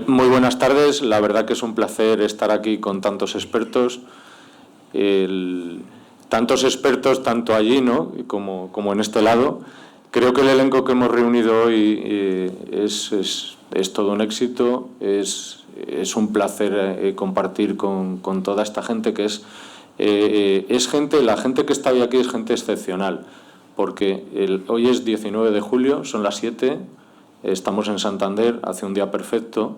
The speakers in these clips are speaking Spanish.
Muy buenas tardes. La verdad que es un placer estar aquí con tantos expertos. Tantos expertos, tanto allí, ¿no?, como en este lado. Creo que el elenco que hemos reunido hoy es todo un éxito. Es un placer compartir con toda esta gente que la gente que está hoy aquí es gente excepcional, porque hoy es 19 de julio, son las 7, estamos en Santander, hace un día perfecto,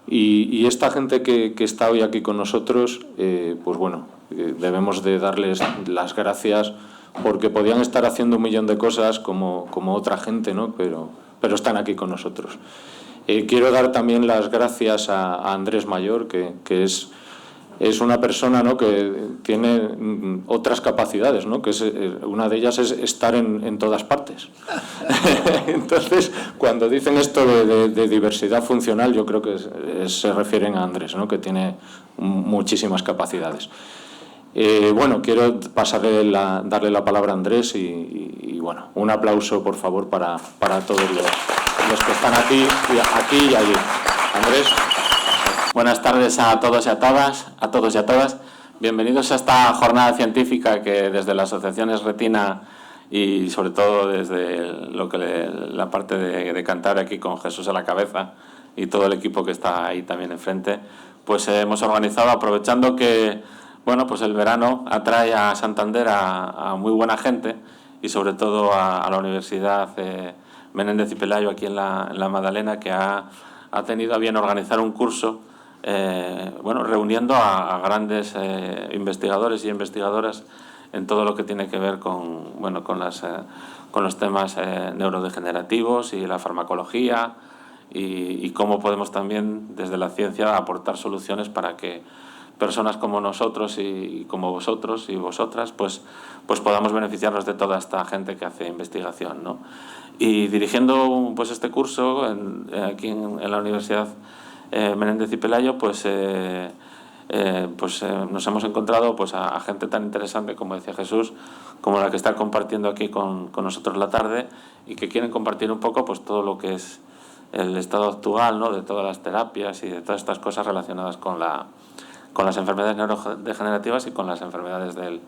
y esta gente que está hoy aquí con nosotros, pues bueno, debemos de darles las gracias, porque podían estar haciendo un millón de cosas como otra gente, ¿no?, pero están aquí con nosotros. Quiero dar también las gracias a Andrés Mayor, que es una persona, ¿no?, que tiene otras capacidades, ¿no?, que una de ellas es estar en todas partes. Entonces, cuando dicen esto de diversidad funcional, yo creo que se refieren a Andrés, ¿no?, que tiene muchísimas capacidades. Bueno, quiero darle la palabra a Andrés y bueno, un aplauso, por favor, para todos los que están aquí y allí. Andrés. Buenas tardes a todos y a todas. Bienvenidos a esta jornada científica que desde la Asociación Esretina y sobre todo desde la parte de Cantabria, aquí con Jesús a la cabeza y todo el equipo que está ahí también enfrente, pues hemos organizado, aprovechando que pues el verano atrae a Santander a muy buena gente y sobre todo a la Universidad Menéndez y Pelayo aquí en la Magdalena, que ha tenido a bien organizar un curso reuniendo a grandes investigadores y investigadoras en todo lo que tiene que ver con los temas neurodegenerativos y la farmacología y cómo podemos también desde la ciencia aportar soluciones para que personas como nosotros y como vosotros y vosotras pues podamos beneficiarnos de toda esta gente que hace investigación, ¿no? Y dirigiendo pues este curso aquí en la Universidad Menéndez y Pelayo, nos hemos encontrado pues a gente tan interesante, como decía Jesús, como la que está compartiendo aquí con nosotros la tarde, y que quieren compartir un poco pues todo lo que es el estado actual, ¿no?, de todas las terapias y de todas estas cosas relacionadas con las enfermedades neurodegenerativas y con las enfermedades del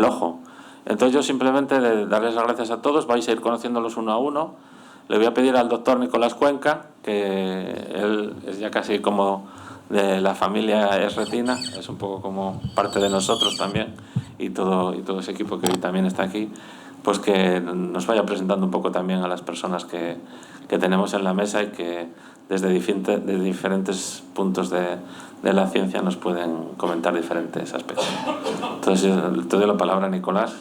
ojo. Entonces yo simplemente darles las gracias a todos. Vais a ir conociéndolos uno a uno. Le voy a pedir al doctor Nicolás Cuenca, que él es ya casi como de la familia Esretina, es un poco como parte de nosotros también, y todo ese equipo que hoy también está aquí, pues que nos vaya presentando un poco también a las personas que tenemos en la mesa y que desde diferentes puntos de la ciencia nos pueden comentar diferentes aspectos. Entonces te doy la palabra a Nicolás.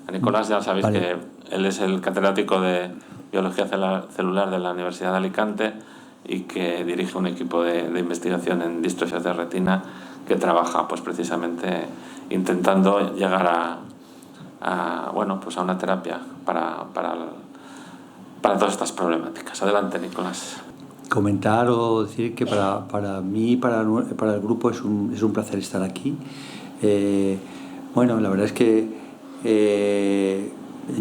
A Nicolás ya sabéis que él es el catedrático de Biología Celular de la Universidad de Alicante y que dirige un equipo de investigación en distrofias de retina que trabaja pues precisamente intentando llegar a una terapia para todas estas problemáticas. Adelante, Nicolás. Comentar o decir que para mí, para el grupo es un placer estar aquí. La verdad es que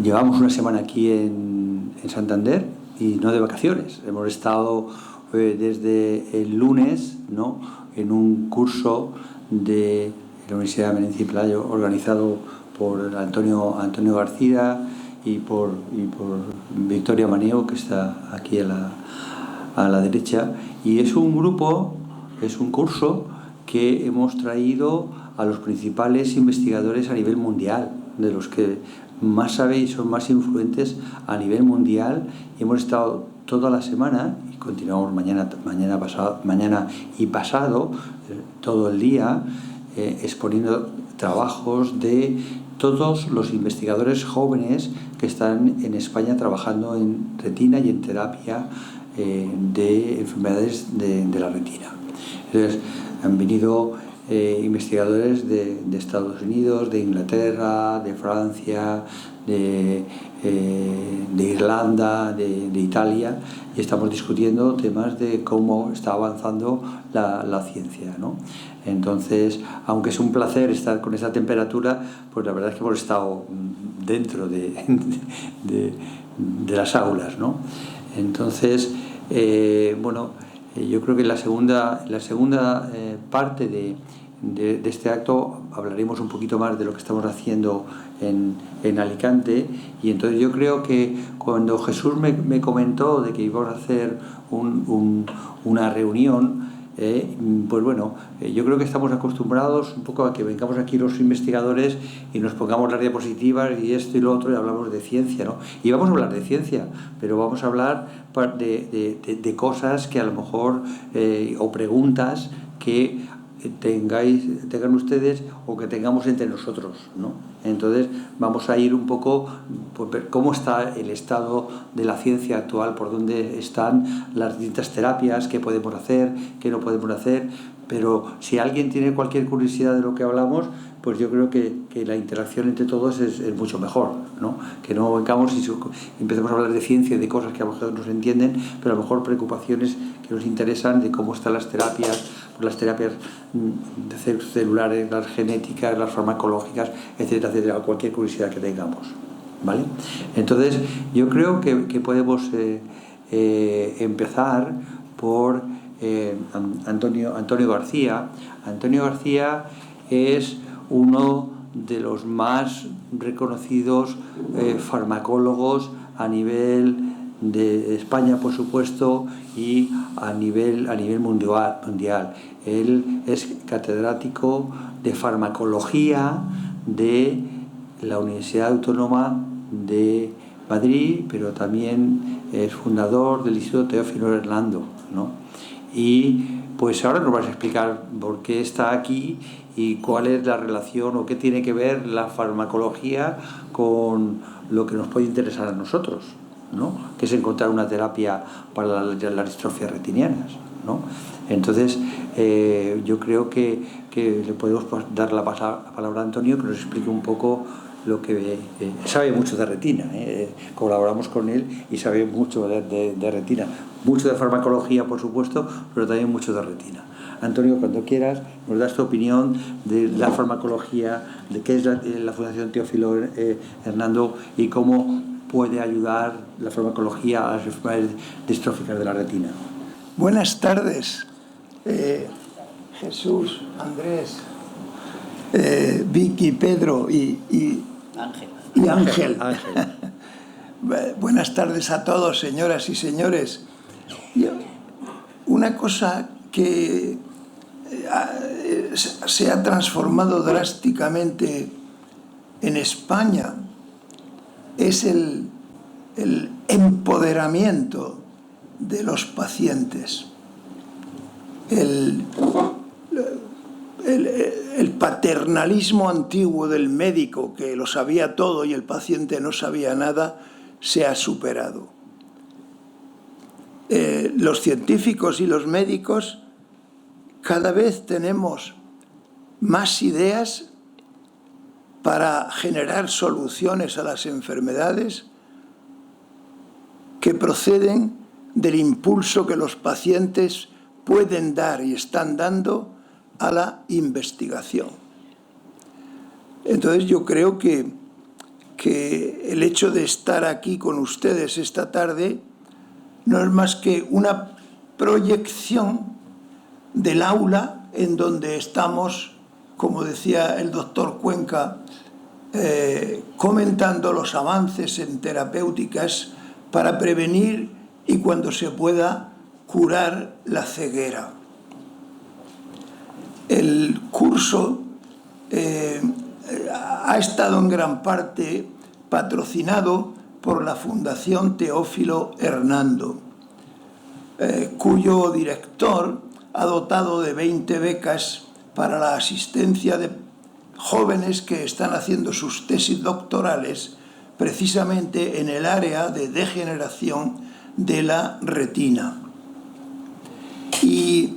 llevamos una semana aquí en Santander y no de vacaciones. Hemos estado desde el lunes, ¿no?, en un curso de la Universidad Menéndez y Pelayo organizado por Antonio García y por Victoria Maneo, que está aquí a la derecha, y es un curso que hemos traído a los principales investigadores a nivel mundial, de los que más saben y son más influentes a nivel mundial, y hemos estado toda la semana y continuamos mañana y pasado todo el día exponiendo trabajos de todos los investigadores jóvenes que están en España trabajando en retina y en terapia de enfermedades de la retina. Entonces, han venido investigadores de Estados Unidos, de Inglaterra, de Francia, de Irlanda, de Italia, y estamos discutiendo temas de cómo está avanzando la ciencia, ¿no? Entonces, aunque es un placer estar con esa temperatura, pues la verdad es que hemos estado dentro de las aulas, ¿no? Entonces, Yo creo que en la segunda parte de este acto hablaremos un poquito más de lo que estamos haciendo en Alicante, y entonces yo creo que cuando Jesús me comentó de que íbamos a hacer una reunión, pues bueno, yo creo que estamos acostumbrados un poco a que vengamos aquí los investigadores y nos pongamos las diapositivas y esto y lo otro y hablamos de ciencia, ¿no? Y vamos a hablar de ciencia, pero vamos a hablar de cosas que a lo mejor, o preguntas que tengan ustedes o que tengamos entre nosotros, ¿no? Entonces vamos a ir un poco por ver cómo está el estado de la ciencia actual, por dónde están las distintas terapias, qué podemos hacer, qué no podemos hacer. Pero si alguien tiene cualquier curiosidad de lo que hablamos, pues yo creo que la interacción entre todos es mucho mejor, ¿no? Que no vengamos y empecemos a hablar de ciencia y de cosas que a lo mejor no se entienden, pero a lo mejor preocupaciones que nos interesan de cómo están las terapias celulares, las genéticas, las farmacológicas, etcétera, etcétera, cualquier curiosidad que tengamos, ¿vale? Entonces yo creo que podemos empezar por Antonio García. Antonio García es uno de los más reconocidos farmacólogos a nivel de España, por supuesto, y a nivel mundial. Él es catedrático de farmacología de la Universidad Autónoma de Madrid, pero también es fundador del Instituto Teófilo Hernando, ¿no? Y pues ahora nos vas a explicar por qué está aquí y cuál es la relación o qué tiene que ver la farmacología con lo que nos puede interesar a nosotros, ¿no? Que es encontrar una terapia para las distrofias retinianas, ¿no? Entonces yo creo que le podemos dar la palabra a Antonio, que nos explique un poco lo que sabe mucho de retina, colaboramos con él y sabe mucho de retina, mucho de farmacología, por supuesto, pero también mucho de retina. Antonio, cuando quieras, nos das tu opinión de la farmacología, de qué es la Fundación Teófilo Hernando y cómo puede ayudar la farmacología a las enfermedades distróficas de la retina. Buenas tardes, Jesús, Andrés, Vicky, Pedro y Ángel. Buenas tardes a todos, señoras y señores. Una cosa que se ha transformado drásticamente en España es el empoderamiento de los pacientes. El paternalismo antiguo del médico, que lo sabía todo y el paciente no sabía nada, se ha superado. Los científicos y los médicos cada vez tenemos más ideas para generar soluciones a las enfermedades que proceden del impulso que los pacientes pueden dar y están dando a la investigación. Entonces yo creo que el hecho de estar aquí con ustedes esta tarde no es más que una proyección del aula en donde estamos, como decía el doctor Cuenca, comentando los avances en terapéuticas para prevenir y, cuando se pueda, curar la ceguera. El curso ha estado en gran parte patrocinado por la Fundación Teófilo Hernando, cuyo director ha dotado de 20 becas para la asistencia de jóvenes que están haciendo sus tesis doctorales precisamente en el área de degeneración de la retina. Y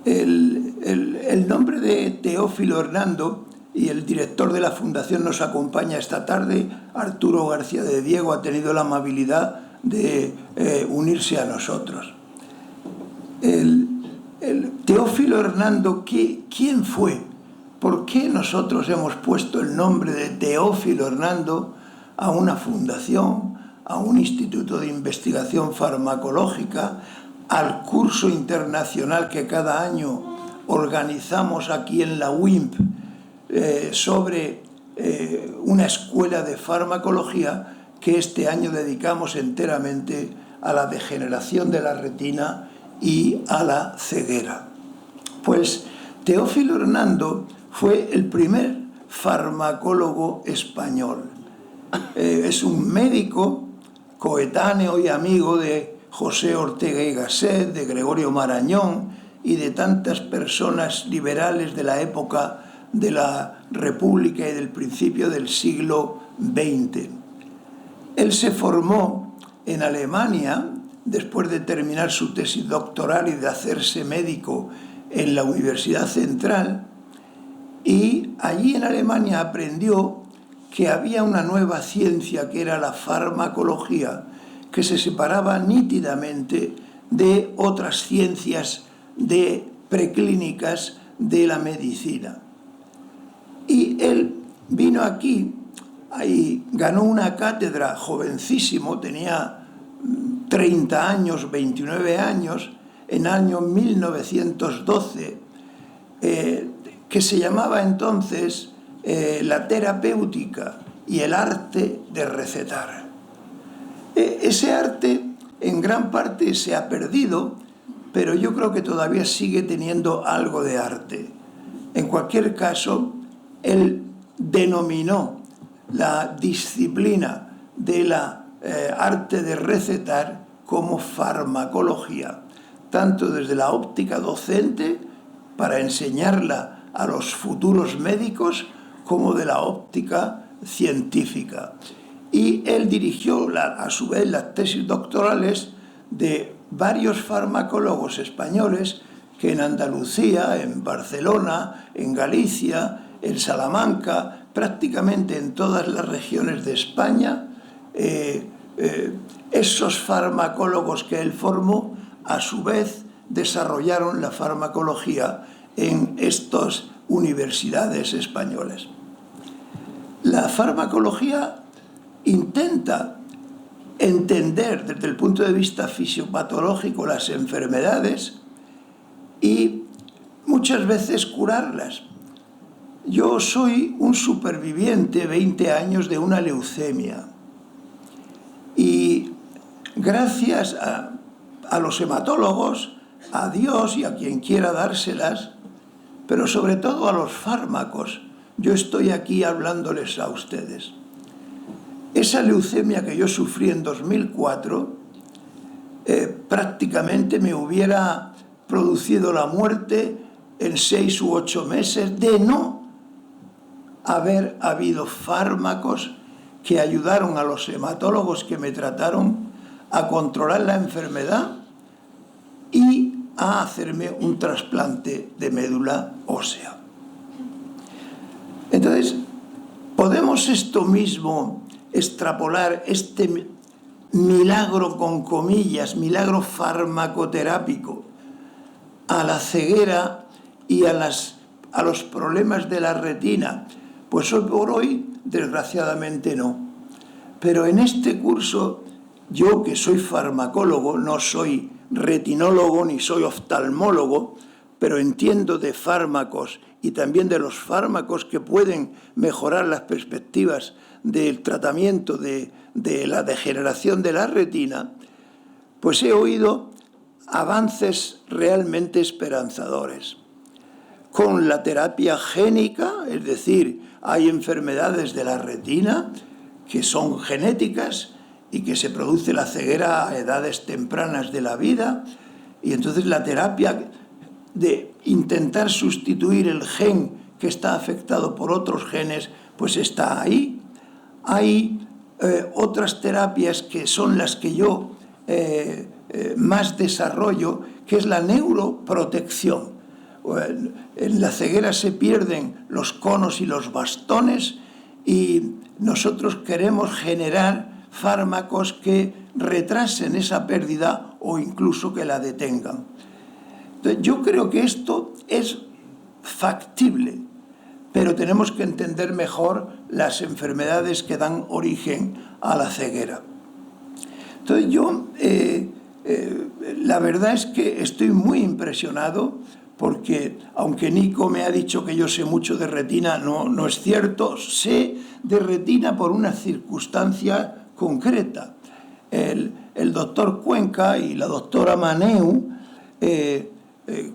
el nombre de Teófilo Hernando, y el director de la Fundación nos acompaña esta tarde, Arturo García de Diego, ha tenido la amabilidad de unirse a nosotros. El Teófilo Hernando, ¿quién fue? ¿Por qué nosotros hemos puesto el nombre de Teófilo Hernando a una fundación, a un instituto de investigación farmacológica, al curso internacional que cada año organizamos aquí en la UIMP sobre una escuela de farmacología que este año dedicamos enteramente a la degeneración de la retina y a la ceguera. Pues Teófilo Hernando fue el primer farmacólogo español. Es un médico coetáneo y amigo de José Ortega y Gasset, de Gregorio Marañón y de tantas personas liberales de la época de la República y del principio del siglo XX. Él se formó en Alemania después de terminar su tesis doctoral y de hacerse médico en la Universidad Central, y allí en Alemania aprendió que había una nueva ciencia que era la farmacología, que se separaba nítidamente de otras ciencias preclínicas de la medicina. Y él vino aquí y ganó una cátedra jovencísimo, tenía 30 años, 29 años, en el año 1912, que se llamaba entonces la terapéutica y el arte de recetar. Ese arte en gran parte se ha perdido, pero yo creo que todavía sigue teniendo algo de arte. En cualquier caso, él denominó la disciplina de la arte de recetar como farmacología, tanto desde la óptica docente para enseñarla a los futuros médicos como de la óptica científica. Y él dirigió a su vez las tesis doctorales de varios farmacólogos españoles que en Andalucía, en Barcelona, en Galicia, en Salamanca, prácticamente en todas las regiones de España, esos farmacólogos que él formó, a su vez desarrollaron la farmacología en estas universidades españolas. La farmacología intenta entender desde el punto de vista fisiopatológico las enfermedades y muchas veces curarlas. Yo soy un superviviente, 20 años, de una leucemia. Y gracias a los hematólogos, a Dios y a quien quiera dárselas, pero sobre todo a los fármacos, yo estoy aquí hablándoles a ustedes. Esa leucemia que yo sufrí en 2004 prácticamente me hubiera producido la muerte en 6 u 8 meses de no haber habido fármacos que ayudaron a los hematólogos que me trataron a controlar la enfermedad y a hacerme un trasplante de médula ósea. Entonces, podemos esto mismo extrapolar, este milagro con comillas, milagro farmacoterápico, a la ceguera y a los problemas de la retina. Pues hoy por hoy, desgraciadamente no. Pero en este curso, yo que soy farmacólogo, no soy retinólogo ni soy oftalmólogo, pero entiendo de fármacos y también de los fármacos que pueden mejorar las perspectivas del tratamiento de la degeneración de la retina, pues he oído avances realmente esperanzadores. Con la terapia génica, es decir, hay enfermedades de la retina que son genéticas y que se produce la ceguera a edades tempranas de la vida, y entonces la terapia de intentar sustituir el gen que está afectado por otros genes, pues está ahí. Hay otras terapias que son las que yo más desarrollo, que es la neuroprotección. En la ceguera se pierden los conos y los bastones y nosotros queremos generar fármacos que retrasen esa pérdida o incluso que la detengan. Entonces, yo creo que esto es factible, pero tenemos que entender mejor las enfermedades que dan origen a la ceguera. Entonces yo la verdad es que estoy muy impresionado porque, aunque Nico me ha dicho que yo sé mucho de retina, no es cierto. Sé de retina por una circunstancia concreta. El doctor Cuenca y la doctora Maneu,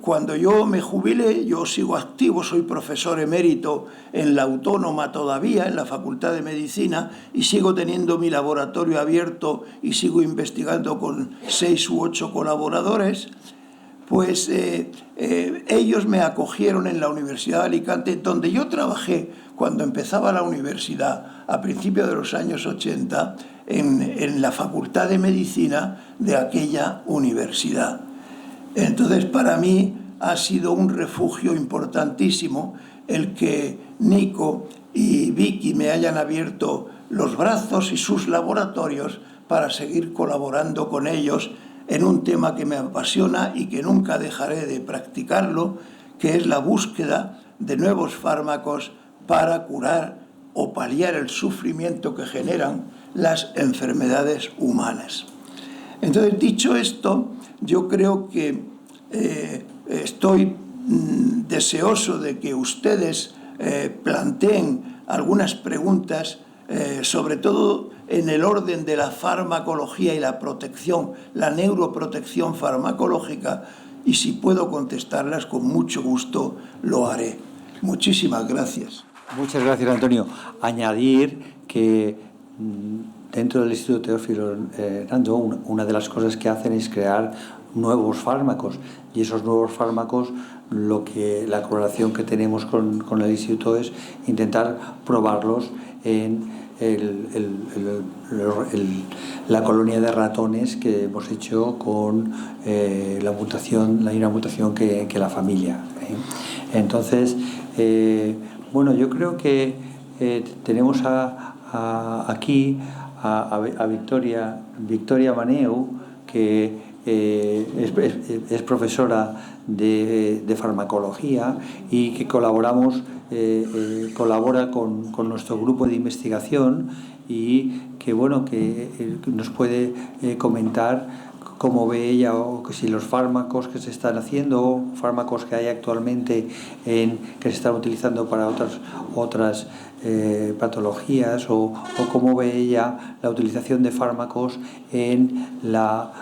cuando yo me jubilé, yo sigo activo, soy profesor emérito en la Autónoma todavía, en la Facultad de Medicina, y sigo teniendo mi laboratorio abierto y sigo investigando con 6 u 8 colaboradores. Pues ellos me acogieron en la Universidad de Alicante, donde yo trabajé cuando empezaba la universidad, a principios de los años 80, en la Facultad de Medicina de aquella universidad. Entonces, para mí ha sido un refugio importantísimo el que Nico y Vicky me hayan abierto los brazos y sus laboratorios para seguir colaborando con ellos en un tema que me apasiona y que nunca dejaré de practicarlo, que es la búsqueda de nuevos fármacos para curar o paliar el sufrimiento que generan las enfermedades humanas. Entonces, dicho esto, yo creo que estoy deseoso de que ustedes planteen algunas preguntas, sobre todo en el orden de la farmacología y la protección, la neuroprotección farmacológica, y si puedo contestarlas con mucho gusto lo haré. Muchísimas gracias. Muchas gracias, Antonio. Añadir que dentro del Instituto Teófilo Nando, una de las cosas que hacen es crear nuevos fármacos, y esos nuevos fármacos, la colaboración que tenemos con el Instituto es intentar probarlos en la colonia de ratones que hemos hecho con la misma mutación que la familia. Entonces, bueno, yo creo que tenemos aquí a Victoria Maneu, que es profesora de farmacología y que colabora con nuestro grupo de investigación, y que bueno, que nos puede comentar cómo ve ella, o que si los fármacos que se están haciendo, fármacos que hay actualmente que se están utilizando para otras patologías, o cómo ve ella la utilización de fármacos en la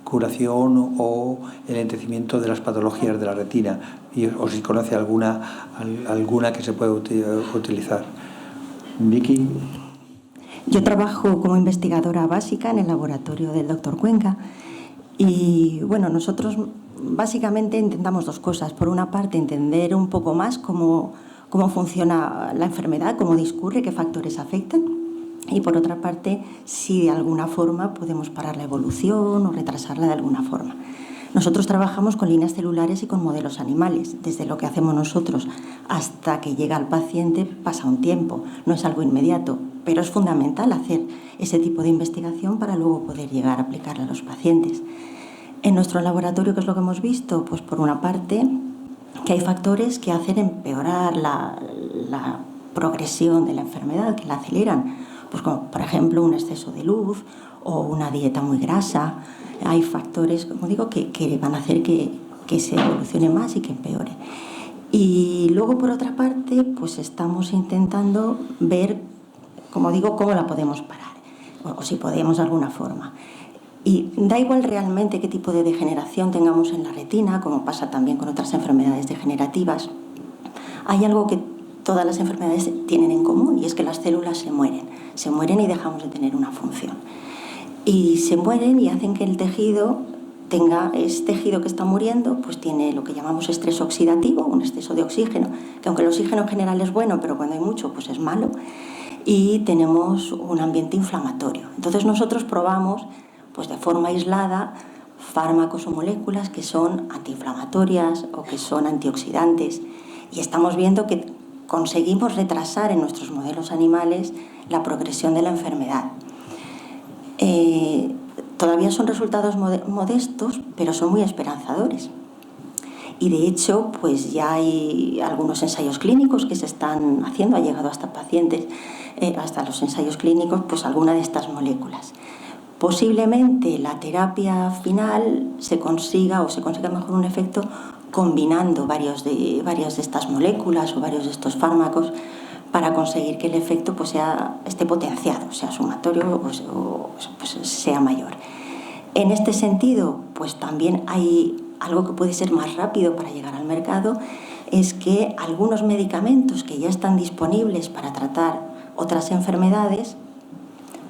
curación o el entenecimiento de las patologías de la retina, o si conoce alguna que se pueda utilizar. Vicky. Yo trabajo como investigadora básica en el laboratorio del doctor Cuenca, y bueno, nosotros básicamente intentamos dos cosas. Por una parte, entender un poco más cómo funciona la enfermedad, cómo discurre, qué factores afectan, y por otra parte, si de alguna forma podemos parar la evolución o retrasarla de alguna forma. Nosotros trabajamos con líneas celulares y con modelos animales. Desde lo que hacemos nosotros hasta que llega al paciente pasa un tiempo, no es algo inmediato, pero es fundamental hacer ese tipo de investigación para luego poder llegar a aplicarla a los pacientes. En nuestro laboratorio, ¿qué es lo que hemos visto? Pues por una parte, que hay factores que hacen empeorar la progresión de la enfermedad, que la aceleran, pues como por ejemplo un exceso de luz o una dieta muy grasa. Hay factores, como digo, que van a hacer que se evolucione más y que empeore. Y luego, por otra parte, pues estamos intentando ver, como digo, cómo la podemos parar, o si podemos de alguna forma. Y da igual realmente qué tipo de degeneración tengamos en la retina, como pasa también con otras enfermedades degenerativas. Hay algo que todas las enfermedades tienen en común, y es que las células se mueren y dejamos de tener una función. Y se mueren y hacen que el tejido ese tejido que está muriendo, pues tiene lo que llamamos estrés oxidativo, un exceso de oxígeno, que aunque el oxígeno en general es bueno, pero cuando hay mucho, pues es malo, y tenemos un ambiente inflamatorio. Entonces nosotros probamos, pues de forma aislada, fármacos o moléculas que son antiinflamatorias o que son antioxidantes, y estamos viendo que conseguimos retrasar en nuestros modelos animales la progresión de la enfermedad. Todavía son resultados modestos, pero son muy esperanzadores. Y de hecho, pues ya hay algunos ensayos clínicos que se están haciendo, ha llegado hasta pacientes, hasta los ensayos clínicos, pues alguna de estas moléculas. Posiblemente la terapia final se consiga mejor un efecto combinando varias de estas moléculas o varios de estos fármacos para conseguir que el efecto pues esté potenciado, sea sumatorio o sea mayor. En este sentido, pues también hay algo que puede ser más rápido para llegar al mercado, es que algunos medicamentos que ya están disponibles para tratar otras enfermedades,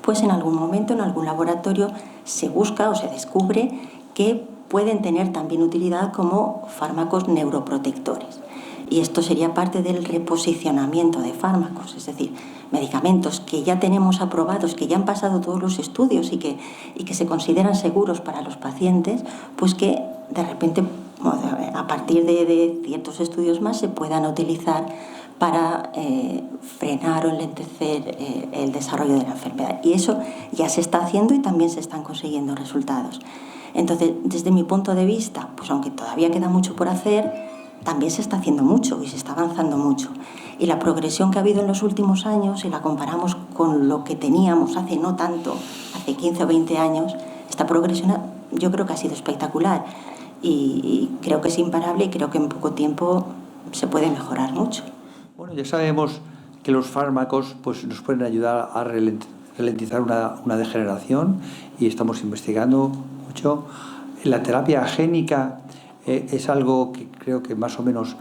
pues en algún momento en algún laboratorio se busca o se descubre que pueden tener también utilidad como fármacos neuroprotectores. Y esto sería parte del reposicionamiento de fármacos, es decir, medicamentos que ya tenemos aprobados, que ya han pasado todos los estudios y que se consideran seguros para los pacientes, pues que de repente, a partir de ciertos estudios más, se puedan utilizar para frenar o enlentecer el desarrollo de la enfermedad. Y eso ya se está haciendo y también se están consiguiendo resultados. Entonces, desde mi punto de vista, pues aunque todavía queda mucho por hacer, también se está haciendo mucho y se está avanzando mucho. Y la progresión que ha habido en los últimos años, si la comparamos con lo que teníamos hace no tanto, hace 15 o 20 años, esta progresión yo creo que ha sido espectacular y creo que es imparable y creo que en poco tiempo se puede mejorar mucho. Bueno, ya sabemos que los fármacos pues, nos pueden ayudar a ralentizar una degeneración y estamos investigando mucho. La terapia génica es algo que creo que más o menos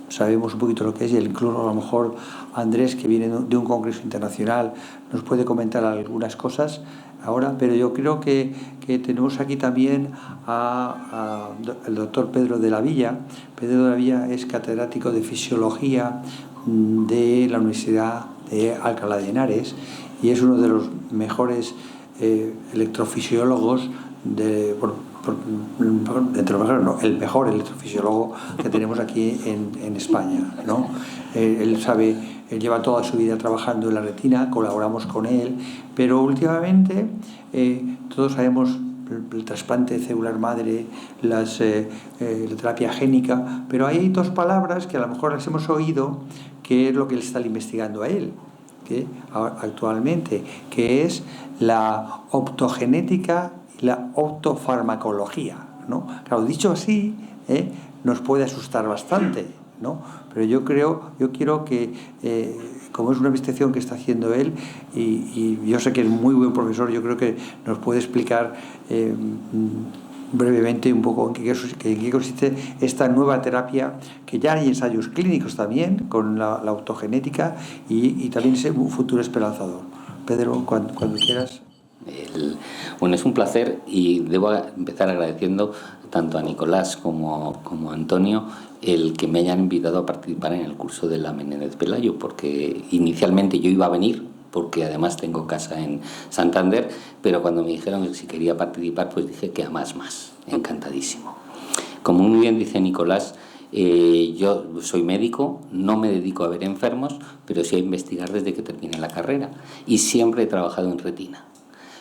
sabemos un poquito lo que es, y incluso a lo mejor Andrés, que viene de un congreso internacional, nos puede comentar algunas cosas ahora, pero yo creo que tenemos aquí también al doctor Pedro de la Villa. Pedro de la Villa es catedrático de Fisiología de la Universidad de Alcalá de Henares y es uno de los mejores electrofisiólogos el mejor electrofisiólogo que tenemos aquí en España, ¿no? Él lleva toda su vida trabajando en la retina, colaboramos con él, pero últimamente todos sabemos el trasplante celular madre, la terapia génica, pero hay dos palabras que a lo mejor las hemos oído, que es lo que él está investigando a él, actualmente, que es la optogenética y la optofarmacología, ¿no? Claro, dicho así, nos puede asustar bastante, ¿no? Pero yo quiero que, como es una investigación que está haciendo él, y yo sé que es muy buen profesor, yo creo que nos puede explicar brevemente un poco en qué consiste esta nueva terapia, que ya hay ensayos clínicos también con la autogenética y también es un futuro esperanzador. Pedro, cuando quieras. Bueno, es un placer y debo empezar agradeciendo tanto a Nicolás como a Antonio el que me hayan invitado a participar en el curso de la Menéndez Pelayo, porque inicialmente yo iba a venir, porque además tengo casa en Santander, pero cuando me dijeron que si quería participar, pues dije que a más, encantadísimo. Como muy bien dice Nicolás, yo soy médico, no me dedico a ver enfermos, pero sí a investigar desde que terminé la carrera y siempre he trabajado en retina.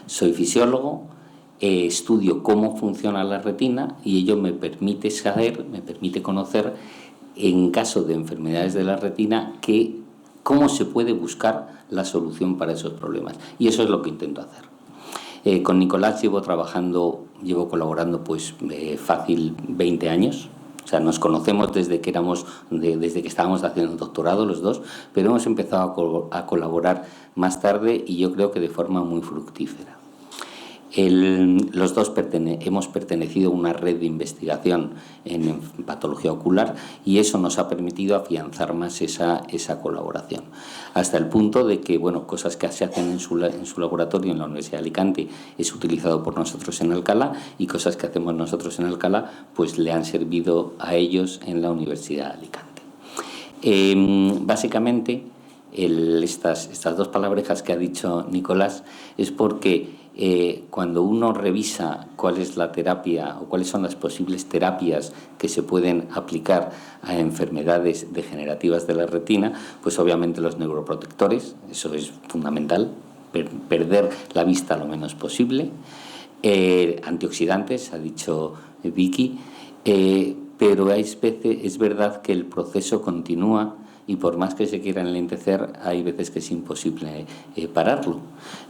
Soy fisiólogo, estudio cómo funciona la retina y ello me permite saber, me permite conocer, en caso de enfermedades de la retina, cómo se puede buscar la solución para esos problemas. Y eso es lo que intento hacer. Con Nicolás llevo colaborando pues fácil 20 años. O sea, nos conocemos desde que estábamos haciendo el doctorado los dos, pero hemos empezado a colaborar más tarde y yo creo que de forma muy fructífera. Los dos hemos pertenecido a una red de investigación en patología ocular y eso nos ha permitido afianzar más esa colaboración. Hasta el punto de que, bueno, cosas que se hacen en su laboratorio en la Universidad de Alicante es utilizado por nosotros en Alcalá y cosas que hacemos nosotros en Alcalá pues le han servido a ellos en la Universidad de Alicante. Básicamente, estas dos palabrejas que ha dicho Nicolás es porque cuando uno revisa cuál es la terapia o cuáles son las posibles terapias que se pueden aplicar a enfermedades degenerativas de la retina, pues obviamente los neuroprotectores, eso es fundamental, perder la vista lo menos posible, antioxidantes, ha dicho Vicky, pero es verdad que el proceso continúa y por más que se quiera enlentecer, hay veces que es imposible pararlo.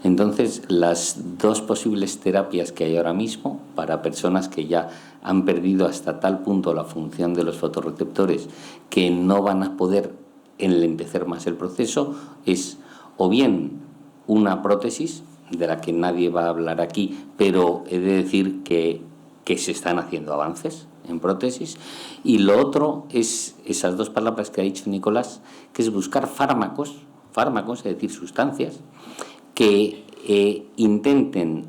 Entonces, las dos posibles terapias que hay ahora mismo para personas que ya han perdido hasta tal punto la función de los fotorreceptores que no van a poder enlentecer más el proceso es o bien una prótesis, de la que nadie va a hablar aquí, pero he de decir que se están haciendo avances en prótesis, y lo otro es esas dos palabras que ha dicho Nicolás, que es buscar fármacos, es decir, sustancias que intenten,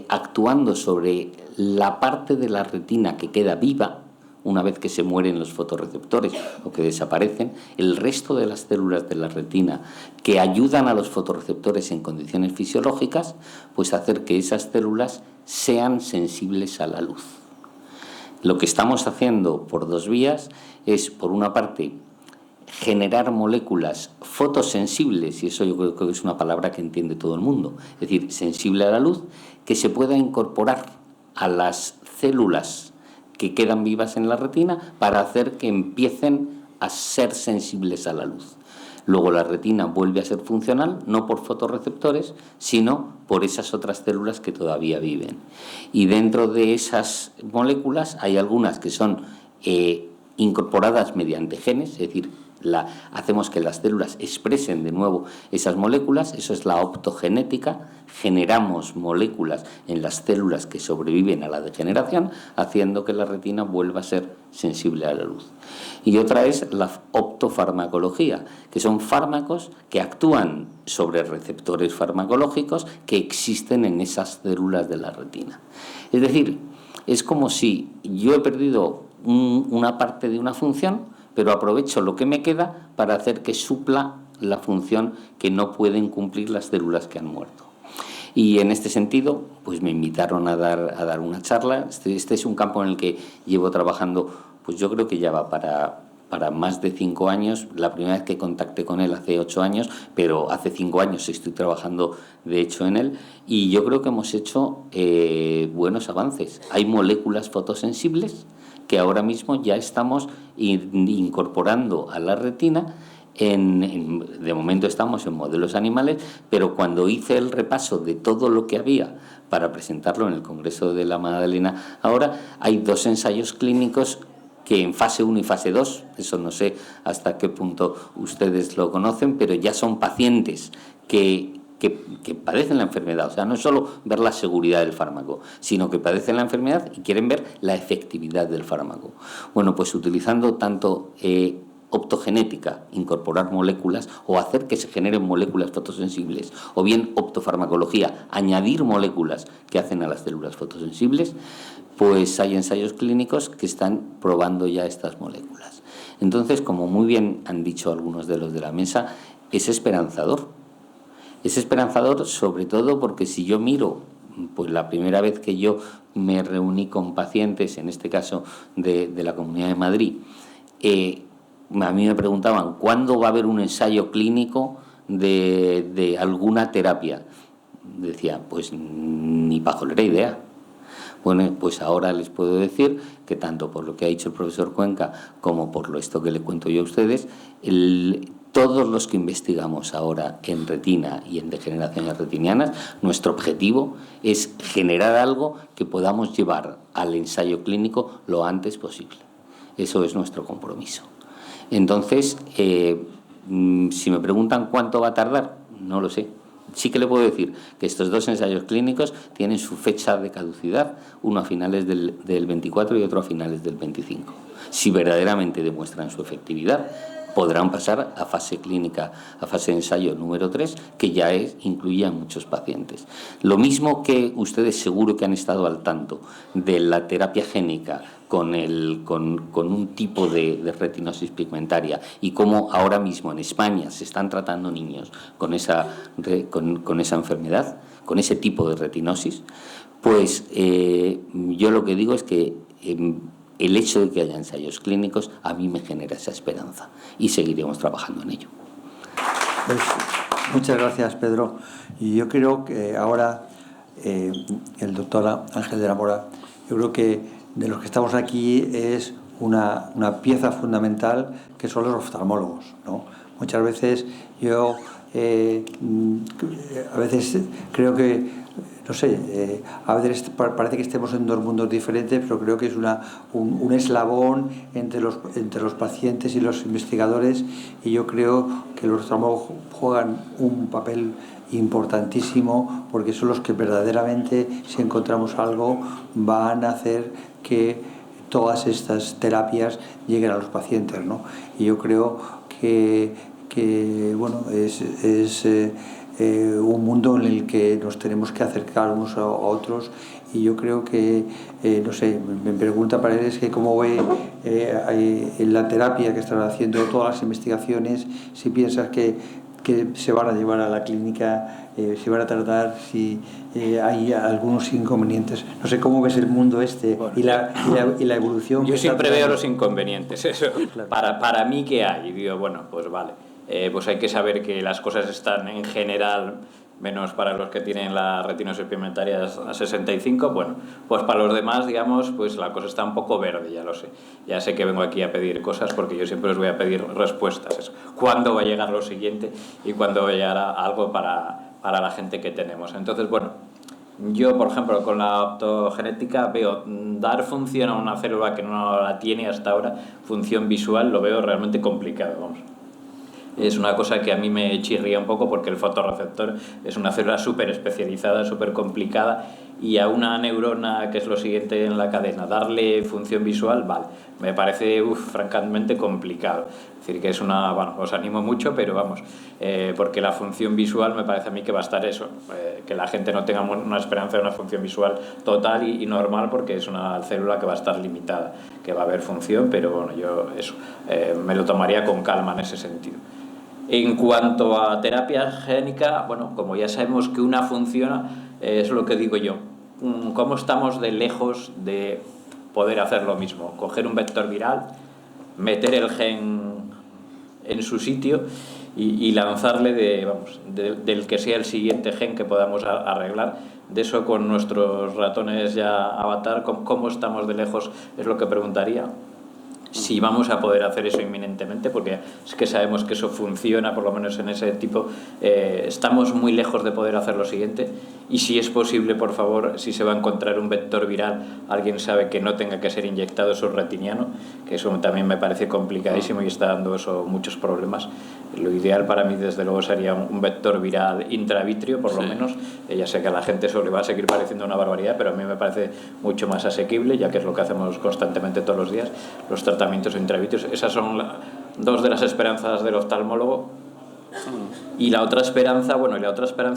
actuando sobre la parte de la retina que queda viva, una vez que se mueren los fotorreceptores o que desaparecen, el resto de las células de la retina que ayudan a los fotorreceptores en condiciones fisiológicas, pues hacer que esas células sean sensibles a la luz. Lo que estamos haciendo por dos vías es, por una parte, generar moléculas fotosensibles, y eso yo creo que es una palabra que entiende todo el mundo, es decir, sensible a la luz, que se pueda incorporar a las células que quedan vivas en la retina para hacer que empiecen a ser sensibles a la luz. Luego la retina vuelve a ser funcional, no por fotorreceptores, sino por esas otras células que todavía viven. Y dentro de esas moléculas hay algunas que son incorporadas mediante genes, es decir, hacemos que las células expresen de nuevo esas moléculas, eso es la optogenética, generamos moléculas en las células que sobreviven a la degeneración, haciendo que la retina vuelva a ser sensible a la luz. Y otra es la optofarmacología, que son fármacos que actúan sobre receptores farmacológicos que existen en esas células de la retina. Es decir, es como si yo he perdido una parte de una función, pero aprovecho lo que me queda para hacer que supla la función que no pueden cumplir las células que han muerto. Y en este sentido, pues me invitaron a dar una charla. Este es un campo en el que llevo trabajando, pues yo creo que ya va para más de 5 años. La primera vez que contacté con él hace 8 años, pero hace 5 años estoy trabajando de hecho en él, y yo creo que hemos hecho buenos avances. Hay moléculas fotosensibles que ahora mismo ya estamos incorporando a la retina. De momento estamos en modelos animales, pero cuando hice el repaso de todo lo que había para presentarlo en el Congreso de la Magdalena, ahora hay 2 ensayos clínicos que en fase 1 y fase 2, eso no sé hasta qué punto ustedes lo conocen, pero ya son pacientes que padecen la enfermedad. O sea, no es solo ver la seguridad del fármaco, sino que padecen la enfermedad y quieren ver la efectividad del fármaco. Bueno, pues utilizando tanto optogenética, incorporar moléculas o hacer que se generen moléculas fotosensibles, o bien optofarmacología, añadir moléculas que hacen a las células fotosensibles, pues hay ensayos clínicos que están probando ya estas moléculas. Entonces, como muy bien han dicho algunos de los de la mesa, es esperanzador. Es esperanzador sobre todo porque si yo miro, pues la primera vez que yo me reuní con pacientes, en este caso de la Comunidad de Madrid, a mí me preguntaban ¿cuándo va a haber un ensayo clínico de alguna terapia? Decía, pues ni pajolera idea. Bueno, pues ahora les puedo decir que tanto por lo que ha dicho el profesor Cuenca como por esto que le cuento yo a ustedes, todos los que investigamos ahora en retina y en degeneraciones retinianas, nuestro objetivo es generar algo que podamos llevar al ensayo clínico lo antes posible. Eso es nuestro compromiso. Entonces, si me preguntan cuánto va a tardar, no lo sé. Sí que le puedo decir que estos 2 ensayos clínicos tienen su fecha de caducidad, uno a finales del 24 y otro a finales del 25. Si verdaderamente demuestran su efectividad, podrán pasar a fase clínica, a fase de ensayo número 3, que ya incluye a muchos pacientes. Lo mismo que ustedes seguro que han estado al tanto de la terapia génica con un tipo de retinosis pigmentaria y cómo ahora mismo en España se están tratando niños con esa enfermedad, con ese tipo de retinosis, pues yo lo que digo es que el hecho de que haya ensayos clínicos a mí me genera esa esperanza y seguiremos trabajando en ello. Pues, muchas gracias, Pedro. Y yo creo que ahora el doctor Ángel de la Mora, yo creo que de los que estamos aquí es una pieza fundamental que son los oftalmólogos, ¿no? Muchas veces yo a veces creo que, no sé, a veces parece que estemos en dos mundos diferentes, pero creo que es un eslabón entre los pacientes y los investigadores, y yo creo que los oftalmólogos juegan un papel importantísimo, porque son los que verdaderamente, si encontramos algo, van a hacer que todas estas terapias lleguen a los pacientes, ¿no? Y yo creo que bueno, es un mundo en el que nos tenemos que acercar unos a otros, y yo creo que, no sé, me pregunta Paredes que cómo ve en la terapia que están haciendo, todas las investigaciones, si piensas que se van a llevar a la clínica, si van a tardar, si hay algunos inconvenientes. No sé cómo ves el mundo Bueno, y la evolución. Yo siempre veo los inconvenientes, eso. Claro. Para mí, ¿qué hay? Y digo, bueno, pues vale, pues hay que saber que las cosas están en general, menos para los que tienen la retinosis pigmentaria a 65, bueno, pues para los demás, digamos, pues la cosa está un poco verde, ya lo sé. Ya sé que vengo aquí a pedir cosas porque yo siempre os voy a pedir respuestas. ¿Cuándo va a llegar lo siguiente y cuándo va a llegar algo para la gente que tenemos? Entonces, bueno, yo, por ejemplo, con la optogenética veo dar función a una célula que no la tiene hasta ahora, función visual, lo veo realmente complicado, vamos. Es una cosa que a mí me chirría un poco, porque el fotorreceptor es una célula súper especializada, súper complicada, y a una neurona, que es lo siguiente en la cadena, darle función visual, vale, me parece francamente complicado. Es decir, que es una... Bueno, os animo mucho, pero vamos, porque la función visual me parece a mí que va a estar eso, que la gente no tenga una esperanza de una función visual total y normal, porque es una célula que va a estar limitada, que va a haber función, pero bueno, yo eso, me lo tomaría con calma en ese sentido. En cuanto a terapia génica, bueno, como ya sabemos que una funciona, es lo que digo yo. ¿Cómo estamos de lejos de poder hacer lo mismo? Coger un vector viral, meter el gen en su sitio y lanzarle del que sea el siguiente gen que podamos arreglar. De eso con nuestros ratones ya avatar, ¿cómo estamos de lejos? Es lo que preguntaría. Si vamos a poder hacer eso inminentemente, porque es que sabemos que eso funciona, por lo menos en ese tipo, estamos muy lejos de poder hacer lo siguiente. Y si es posible, por favor, si se va a encontrar un vector viral, alguien sabe que no tenga que ser inyectado subretiniano, que eso también me parece complicadísimo y está dando eso muchos problemas. Lo ideal para mí, desde luego, sería un vector viral intravitrio, por lo menos. Ya sé que a la gente eso le va a seguir pareciendo una barbaridad, pero a mí me parece mucho más asequible, ya que es lo que hacemos constantemente todos los días, los tratamientos intravitrios. Esas son dos de las esperanzas del oftalmólogo. Y la otra esperanza,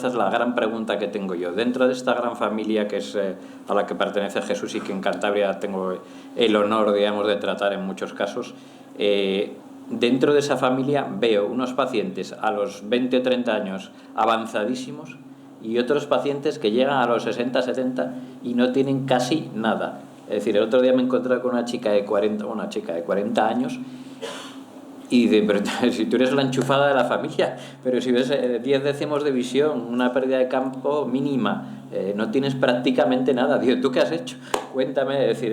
es la gran pregunta que tengo yo. Dentro de esta gran familia que es a la que pertenece Jesús y que en Cantabria tengo el honor, digamos, de tratar en muchos casos, dentro de esa familia veo unos pacientes a los 20 o 30 años avanzadísimos y otros pacientes que llegan a los 60, 70 y no tienen casi nada. Es decir, el otro día me encontré con una chica de 40 años y dice, pero si tú eres la enchufada de la familia, pero si ves 10 décimos de visión, una pérdida de campo mínima, no tienes prácticamente nada. Digo, ¿tú qué has hecho? Cuéntame. Es decir,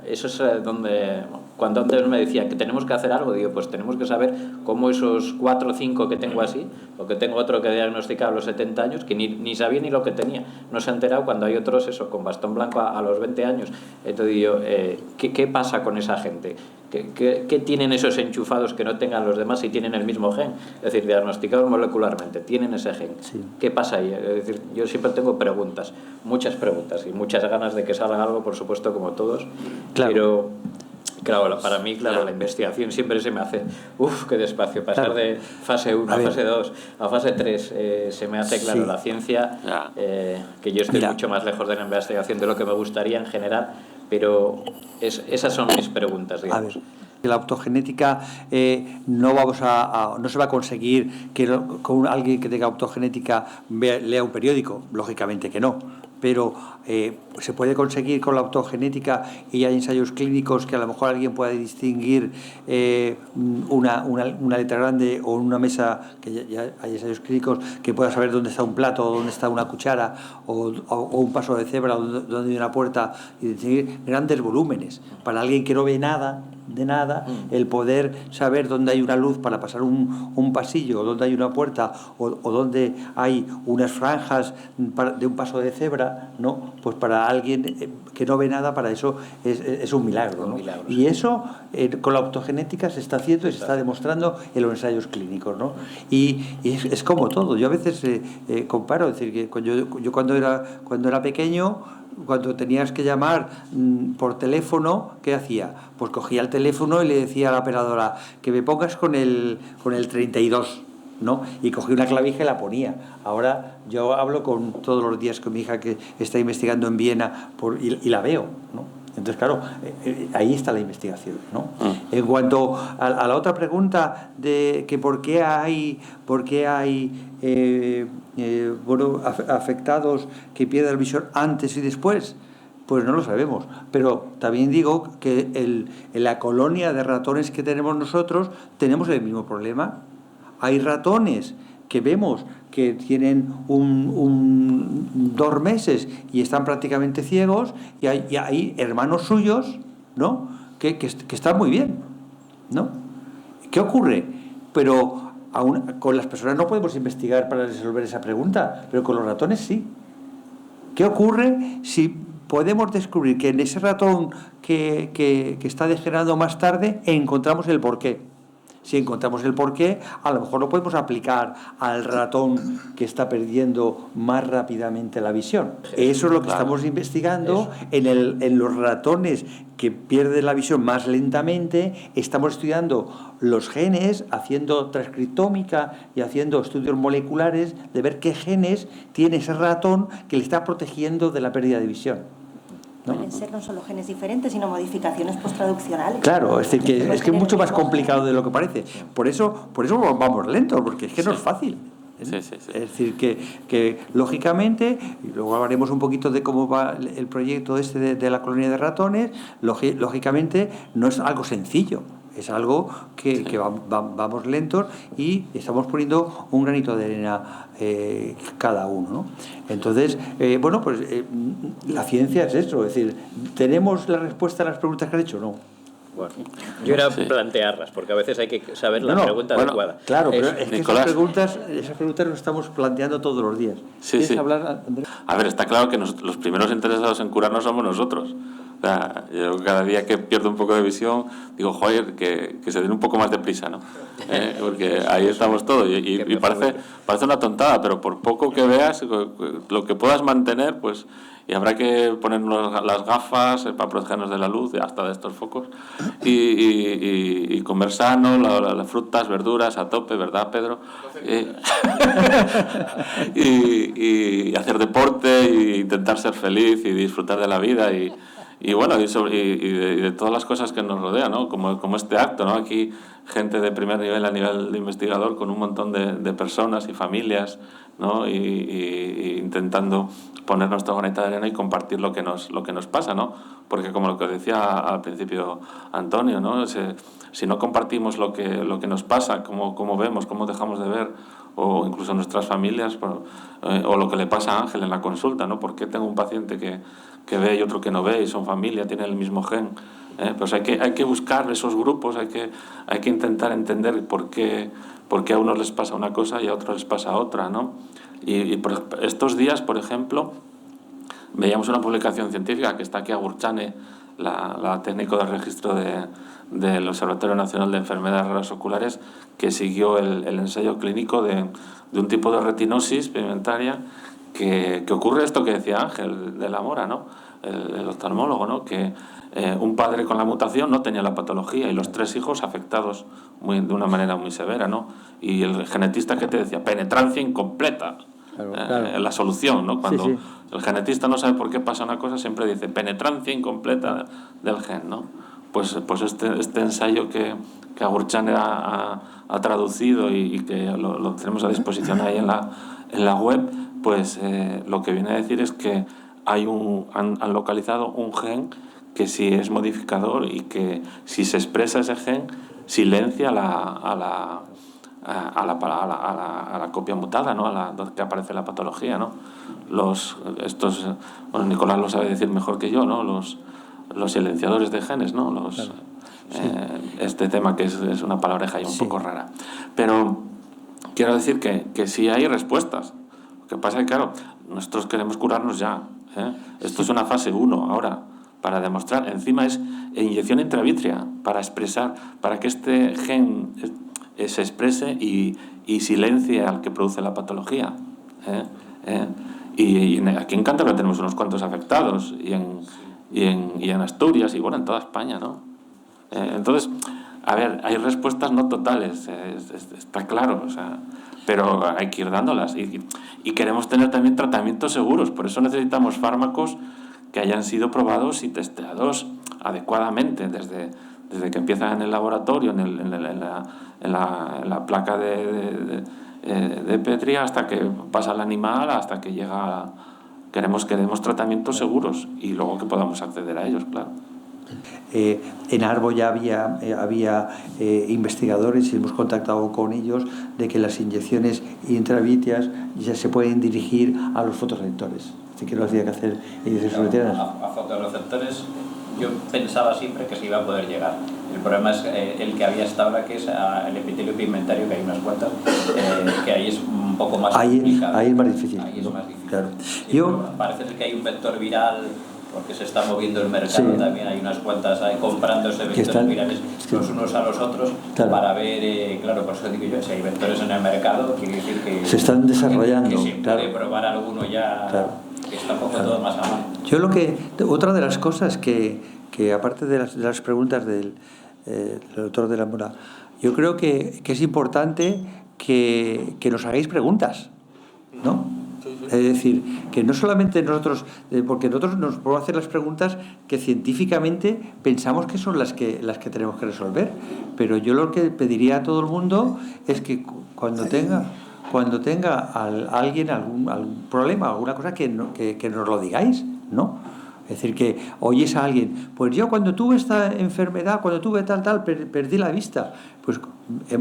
eso es donde, cuando antes me decían que tenemos que hacer algo, digo, pues tenemos que saber cómo esos 4 o 5 que tengo así, o que tengo otro que diagnosticado a los 70 años, que ni sabía ni lo que tenía, no se ha enterado, cuando hay otros, eso, con bastón blanco a los 20 años. Entonces digo, ¿qué pasa con esa gente? ¿Qué tienen esos enchufados que no tengan los demás si tienen el mismo gen? Es decir, diagnosticados molecularmente, tienen ese gen. Sí. ¿Qué pasa ahí? Es decir, yo siempre tengo preguntas, muchas preguntas y muchas ganas de que salga algo, por supuesto, como todos. Claro. Pero, claro, para mí, la investigación siempre se me hace, qué despacio. Pasar de fase 1 a fase 2 a fase 3 se me hace, claro, la ciencia, que yo estoy mucho más lejos de la investigación de lo que me gustaría en general. Pero esas son mis preguntas, digamos. A ver, la optogenética no se va a conseguir que con alguien que tenga optogenética lea un periódico, lógicamente que no, pero se puede conseguir con la optogenética y hay ensayos clínicos que a lo mejor alguien pueda distinguir una letra grande o una mesa, que ya hay ensayos clínicos que pueda saber dónde está un plato o dónde está una cuchara o un paso de cebra o dónde hay una puerta, y distinguir grandes volúmenes. Para alguien que no ve nada, de nada el poder saber dónde hay una luz para pasar un pasillo, o dónde hay una puerta, o dónde hay unas franjas de un paso de cebra, ¿no? Pues para alguien que no ve nada, para eso es un milagro, ¿no? Y eso con la optogenética se está haciendo y se está demostrando en los ensayos clínicos, ¿no? Y es como todo. Yo a veces comparo, es decir, que yo cuando era pequeño, cuando tenías que llamar por teléfono, ¿qué hacía? Pues cogía el teléfono y le decía a la operadora que me pongas con el 32, ¿no? Y cogía una clavija y la ponía. Ahora yo hablo todos los días con mi hija que está investigando en Viena y la veo, ¿no? Entonces, claro, ahí está la investigación, ¿no? En cuanto a la otra pregunta de que por qué hay afectados que pierden la visión antes y después, pues no lo sabemos. Pero también digo que en la colonia de ratones que tenemos nosotros tenemos el mismo problema. Hay ratones que vemos que tienen 2 meses y están prácticamente ciegos, y hay hermanos suyos, ¿no? que están muy bien, ¿no? ¿Qué ocurre? Pero con las personas no podemos investigar para resolver esa pregunta, pero con los ratones sí. ¿Qué ocurre si podemos descubrir que en ese ratón que está degenerando más tarde encontramos el porqué? Si encontramos el porqué, a lo mejor lo podemos aplicar al ratón que está perdiendo más rápidamente la visión. Eso es lo que estamos investigando. En los ratones que pierden la visión más lentamente, estamos estudiando los genes, haciendo transcriptómica y haciendo estudios moleculares de ver qué genes tiene ese ratón que le está protegiendo de la pérdida de visión, ¿no? Pueden ser no solo genes diferentes, sino modificaciones posttraduccionales. Claro, es decir, que es mucho más complicado de lo que parece. Por eso vamos lentos, porque es que no es fácil. Sí. Es decir, que lógicamente, y luego hablaremos un poquito de cómo va el proyecto de la colonia de ratones, lógicamente no es algo sencillo. Es algo que vamos lentos y estamos poniendo un granito de arena cada uno, ¿no? Entonces, la ciencia es eso, es decir, ¿tenemos la respuesta a las preguntas que has hecho? No. Bueno, yo era plantearlas, porque a veces hay que saber la pregunta adecuada. Claro, pero es que esas preguntas las estamos planteando todos los días. ¿Quieres hablar, Andrés? A ver, está claro que los primeros interesados en curarnos somos nosotros. O sea, yo cada día que pierdo un poco de visión digo, joder, que se den un poco más de prisa, ¿no? Porque ahí estamos todos y parece una tontada, pero por poco que veas, lo que puedas mantener, pues, y habrá que ponernos las gafas para protegernos de la luz, hasta de estos focos, y comer sano, las frutas, verduras a tope, ¿verdad, Pedro? Y hacer deporte, e intentar ser feliz y disfrutar de la vida y bueno, y de todas las cosas que nos rodean, ¿no? Como este acto, ¿no? Aquí gente de primer nivel a nivel de investigador con un montón de personas y familias, ¿no? Y intentando poner nuestro granito de arena y compartir lo que nos pasa, ¿no? Porque como lo que decía al principio Antonio, ¿no? Si no compartimos lo que nos pasa, cómo vemos, cómo dejamos de ver, o incluso nuestras familias, o lo que le pasa a Ángel en la consulta, ¿no? ¿Por qué tengo un paciente que ve y otro que no ve y son familia, tienen el mismo gen? Pues hay que buscar esos grupos, hay que intentar entender por qué a unos les pasa una cosa y a otros les pasa otra, ¿no? Y por estos días, por ejemplo, veíamos una publicación científica que está aquí Agurchane, la técnico del registro del Observatorio Nacional de Enfermedades Raras Oculares, que siguió el ensayo clínico de un tipo de retinosis pigmentaria que ocurre esto que decía Ángel de la Mora, ¿no? El oftalmólogo, ¿no? Que un padre con la mutación no tenía la patología y los 3 hijos afectados de una manera muy severa, ¿no? Y el genetista que te decía, penetrancia incompleta. Claro. La solución, ¿no? Cuando el genetista no sabe por qué pasa una cosa, siempre dice penetrancia incompleta del gen, ¿no? Pues este ensayo que Agurchane ha traducido y que lo tenemos a disposición ahí en la web, pues lo que viene a decir es que han localizado un gen que sí es modificador y que si se expresa ese gen silencia a la copia mutada, ¿no? Donde aparece la patología, ¿no? Nicolás lo sabe decir mejor que yo, ¿no? Los silenciadores de genes, ¿no? este tema, que es una palabreja y un poco rara. Pero quiero decir que sí hay respuestas. Lo que pasa es que, claro, nosotros queremos curarnos ya. Esto es una fase 1 ahora, para demostrar. Encima es inyección intravítrea, para expresar, para que este gen se exprese y silencie al que produce la patología. Y aquí en Cantabria tenemos unos cuantos afectados, y en Asturias, y bueno, en toda España, ¿no? Entonces, a ver, hay respuestas no totales, está claro, o sea, pero hay que ir dándolas. Y queremos tener también tratamientos seguros, por eso necesitamos fármacos que hayan sido probados y testeados adecuadamente, desde que empiezan en el laboratorio, en la placa de Petri, hasta que pasa al animal, hasta que llega queremos tratamientos seguros y luego que podamos acceder a ellos, claro. En Arbo ya había investigadores, y hemos contactado con ellos, de que las inyecciones intravítreas ya se pueden dirigir a los fotorreceptores. Así que no hacía que hacer inyecciones intravítreas. A fotorreceptores yo pensaba siempre que se iba a poder llegar. El problema es el que había hasta ahora, que es el epitelio pigmentario, que hay unas cuantas, que ahí es un poco más complicado. Ahí es más difícil. Ahí es más difícil. Claro. Parece ser que hay un vector viral, porque se está moviendo el mercado, también hay unas cuantas comprándose vectores virales los unos a los otros, para ver, claro, por eso digo yo, si hay vectores en el mercado, quiere decir que se están desarrollando, que se puede probar alguno ya, que está un poco todo más a mano. Otra de las cosas que aparte de las preguntas del doctor de la Mora, yo creo que es importante que nos hagáis preguntas, ¿no? Es decir, que no solamente nosotros, porque nosotros nos podemos hacer las preguntas que científicamente pensamos que son las que tenemos que resolver, pero yo lo que pediría a todo el mundo es que cuando tenga alguien algún problema, alguna cosa, que nos lo digáis, ¿no? Es decir, que oyes a alguien, pues yo cuando tuve esta enfermedad, cuando tuve tal, perdí la vista. Pues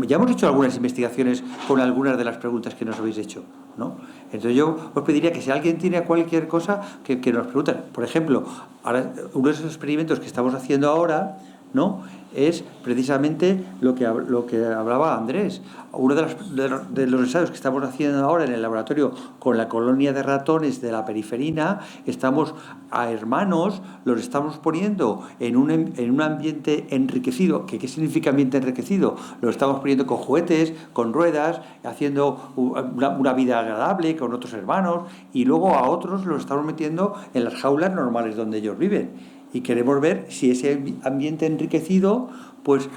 ya hemos hecho algunas investigaciones con algunas de las preguntas que nos habéis hecho, ¿no? Entonces yo os pediría que si alguien tiene cualquier cosa, que nos pregunten. Por ejemplo, ahora, uno de esos experimentos que estamos haciendo ahora, ¿no?, es precisamente lo que hablaba Andrés. Uno de los ensayos que estamos haciendo ahora en el laboratorio con la colonia de ratones de la periferina, estamos a hermanos, los estamos poniendo en un ambiente enriquecido. ¿Qué significa ambiente enriquecido? Los estamos poniendo con juguetes, con ruedas, haciendo una vida agradable con otros hermanos, y luego a otros los estamos metiendo en las jaulas normales donde ellos viven. Y queremos ver si ese ambiente enriquecido pues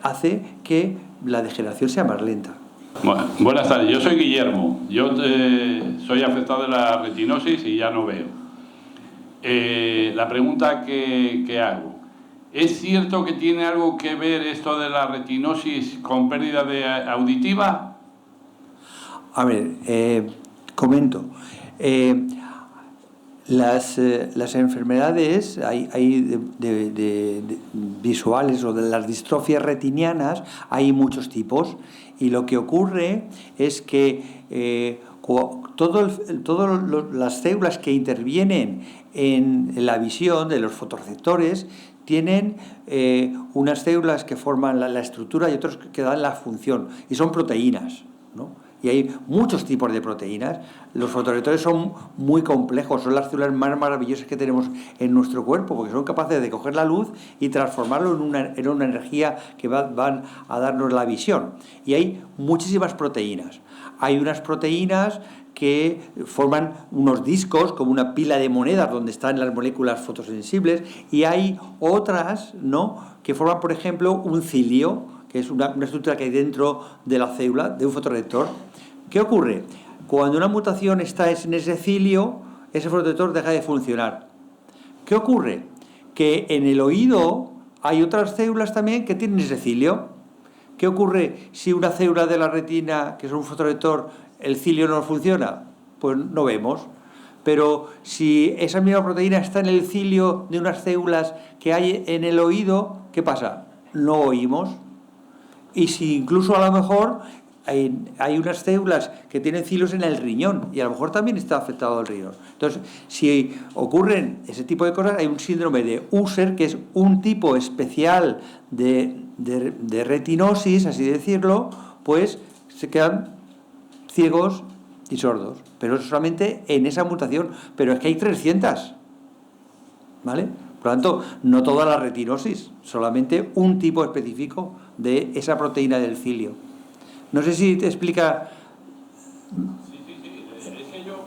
hace que la degeneración sea más lenta. Bueno, buenas tardes, yo soy Guillermo. Yo soy afectado de la retinosis y ya no veo. La pregunta que hago, ¿es cierto que tiene algo que ver esto de la retinosis con pérdida auditiva? A ver, comento. Las enfermedades de visuales o de las distrofias retinianas hay muchos tipos, y lo que ocurre es que todas las células que intervienen en la visión de los fotorreceptores tienen unas células que forman la estructura y otras que dan la función, y son proteínas, ¿no? Y hay muchos tipos de proteínas. Los fotorreceptores son muy complejos, son las células más maravillosas que tenemos en nuestro cuerpo, porque son capaces de coger la luz y transformarlo en una energía que van a darnos la visión. Y hay muchísimas proteínas. Hay unas proteínas que forman unos discos, como una pila de monedas donde están las moléculas fotosensibles, y hay otras, ¿no?, que forman, por ejemplo, un cilio, que es una estructura que hay dentro de la célula de un fotorreceptor. ¿Qué ocurre? Cuando una mutación está en ese cilio, ese fotorreceptor deja de funcionar. ¿Qué ocurre? Que en el oído hay otras células también que tienen ese cilio. ¿Qué ocurre si una célula de la retina, que es un fotorreceptor, el cilio no funciona? Pues no vemos. Pero si esa misma proteína está en el cilio de unas células que hay en el oído, ¿qué pasa? No oímos. Y si incluso a lo mejor hay unas células que tienen cilos en el riñón y a lo mejor también está afectado el riñón. Entonces, si ocurren ese tipo de cosas, hay un síndrome de Usher, que es un tipo especial de retinosis, así decirlo, pues se quedan ciegos y sordos, pero solamente en esa mutación. Pero es que hay 300, ¿vale? Por lo tanto, no toda la retinosis, solamente un tipo específico de esa proteína del cilio. No sé si te explica. Sí. Es que yo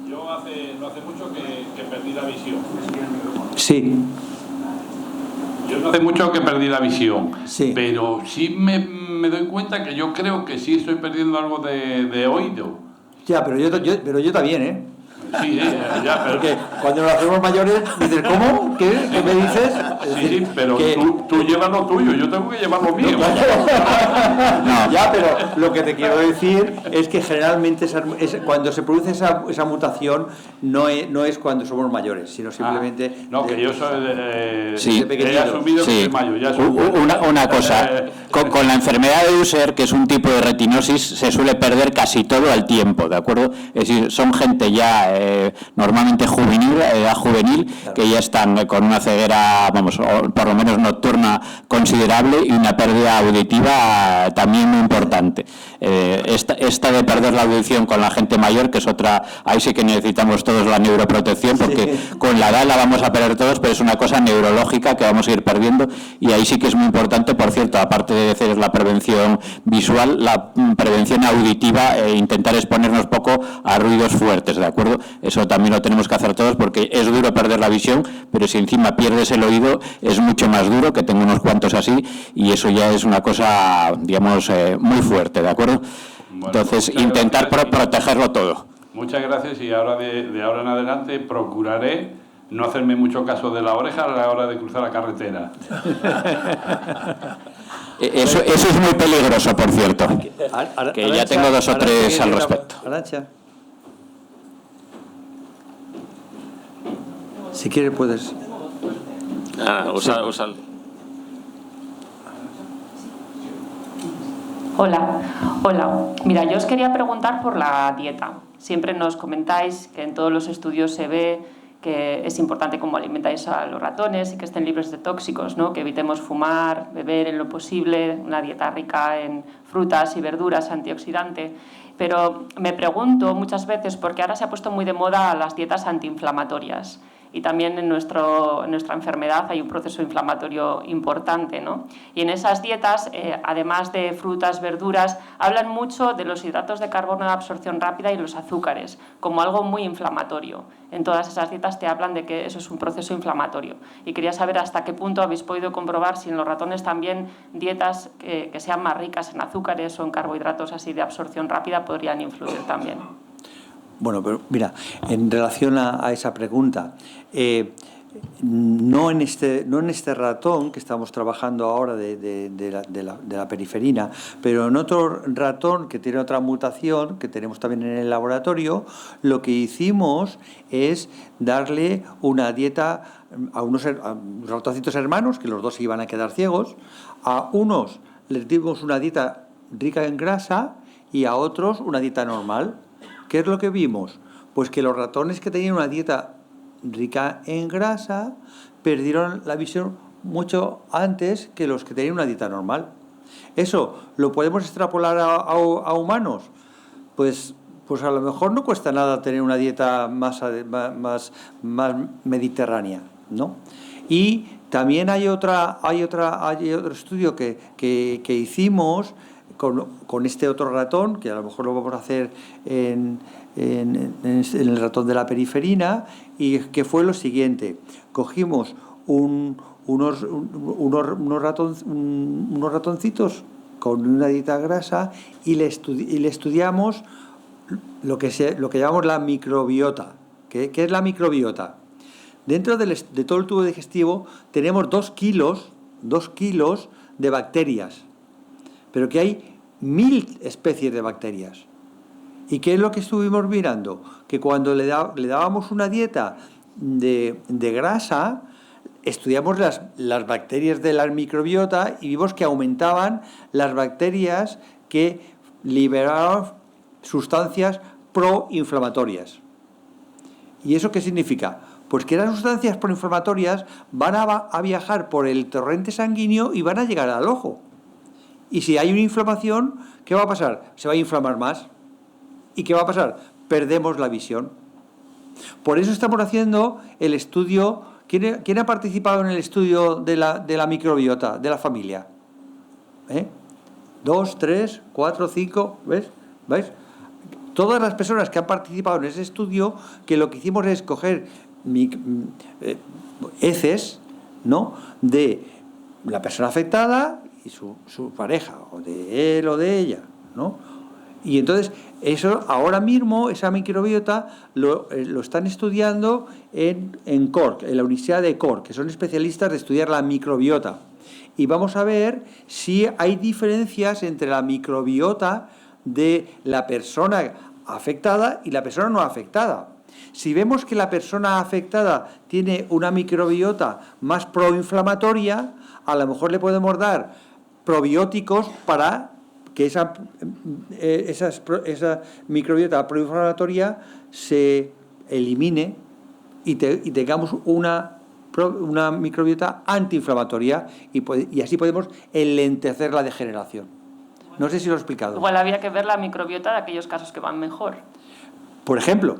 no hace mucho que perdí la visión. Sí. Yo no hace mucho que perdí la visión, Sí. pero sí me doy cuenta que yo creo que sí estoy perdiendo algo de oído. Ya, pero yo también, ¿eh? Sí, ya, pero... Porque cuando nos hacemos mayores, dices, ¿cómo? ¿Qué me dices? Sí, pero que... tú llevas lo tuyo, yo tengo que llevar lo mío. No, ya, pero lo que te quiero decir es que generalmente cuando se produce esa mutación no es cuando somos mayores, sino simplemente... No, que yo soy de pequeñito. he asumido que soy mayor. Ya soy una cosa, con la enfermedad de Usher, que es un tipo de retinosis, se suele perder casi todo al tiempo, ¿de acuerdo? Es decir, son gente ya normalmente edad juvenil, claro, que ya están con una ceguera, vamos, por lo menos nocturna considerable y una pérdida auditiva también muy importante. Esta de perder la audición con la gente mayor, que es otra, ahí sí que necesitamos todos la neuroprotección, porque con la edad la vamos a perder todos, pero es una cosa neurológica que vamos a ir perdiendo, y ahí sí que es muy importante, por cierto, aparte de hacer la prevención visual, la prevención auditiva, intentar exponernos poco a ruidos fuertes, ¿de acuerdo? Eso también lo tenemos que hacer todos, porque es duro perder la visión, pero si encima pierdes el oído es mucho más duro, que tengo unos cuantos así, y eso ya es una cosa, digamos, muy fuerte, ¿de acuerdo? Bueno, entonces, intentar protegerlo todo. Muchas gracias, y ahora de ahora en adelante procuraré no hacerme mucho caso de la oreja a la hora de cruzar la carretera. Eso es muy peligroso, por cierto, que ya tengo 2 o 3 al respecto. Arantxa. Si quieres puedes... Usa. Hola. Mira, yo os quería preguntar por la dieta. Siempre nos comentáis que en todos los estudios se ve que es importante cómo alimentáis a los ratones y que estén libres de tóxicos, ¿no? Que evitemos fumar, beber en lo posible, una dieta rica en frutas y verduras, antioxidante. Pero me pregunto muchas veces, porque ahora se ha puesto muy de moda las dietas antiinflamatorias, y también en nuestra enfermedad hay un proceso inflamatorio importante, ¿no? Y en esas dietas, además de frutas, verduras, hablan mucho de los hidratos de carbono de absorción rápida y los azúcares, como algo muy inflamatorio. En todas esas dietas te hablan de que eso es un proceso inflamatorio. Y quería saber hasta qué punto habéis podido comprobar si en los ratones también dietas que sean más ricas en azúcares o en carbohidratos así de absorción rápida podrían influir también. Bueno, pero mira, en relación a esa pregunta, no en este ratón que estamos trabajando ahora de la periferina, pero en otro ratón que tiene otra mutación que tenemos también en el laboratorio, lo que hicimos es darle una dieta a unos ratoncitos hermanos, que los dos se iban a quedar ciegos. A unos les dimos una dieta rica en grasa y a otros una dieta normal. ¿Qué es lo que vimos? Pues que los ratones que tenían una dieta rica en grasa perdieron la visión mucho antes que los que tenían una dieta normal. ¿Eso lo podemos extrapolar a humanos? Pues a lo mejor no cuesta nada tener una dieta más mediterránea, ¿no? Y también hay otro estudio que hicimos con este otro ratón, que a lo mejor lo vamos a hacer en el ratón de la periferina, y que fue lo siguiente: cogimos unos ratoncitos con una dieta grasa y le estudiamos lo que llamamos la microbiota. ¿Qué es la microbiota? Dentro de todo el tubo digestivo tenemos 2 kilos de bacterias, pero que hay 1000 especies de bacterias. ¿Y qué es lo que estuvimos mirando? Que cuando le dábamos una dieta de grasa, estudiamos las bacterias de la microbiota y vimos que aumentaban las bacterias que liberar sustancias proinflamatorias. ¿Y eso qué significa? Pues que las sustancias proinflamatorias van a viajar por el torrente sanguíneo y van a llegar al ojo. Y si hay una inflamación, ¿qué va a pasar? Se va a inflamar más. ¿Y qué va a pasar? Perdemos la visión. Por eso estamos haciendo el estudio. ¿Quién ha participado en el estudio de la microbiota de la familia? 2, 3, 4, 5, ¿ves? Todas las personas que han participado en ese estudio, que lo que hicimos es coger heces, ¿no?, de la persona afectada y su pareja, o de él o de ella, ¿no? Y entonces, eso ahora mismo, esa microbiota, lo están estudiando en Cork, en la Universidad de Cork, que son especialistas de estudiar la microbiota. Y vamos a ver si hay diferencias entre la microbiota de la persona afectada y la persona no afectada. Si vemos que la persona afectada tiene una microbiota más proinflamatoria, a lo mejor le podemos dar probióticos para que esa microbiota proinflamatoria se elimine y tengamos una microbiota antiinflamatoria y así podemos enlentecer la degeneración. No sé si lo he explicado. Igual había que ver la microbiota de aquellos casos que van mejor. Por ejemplo,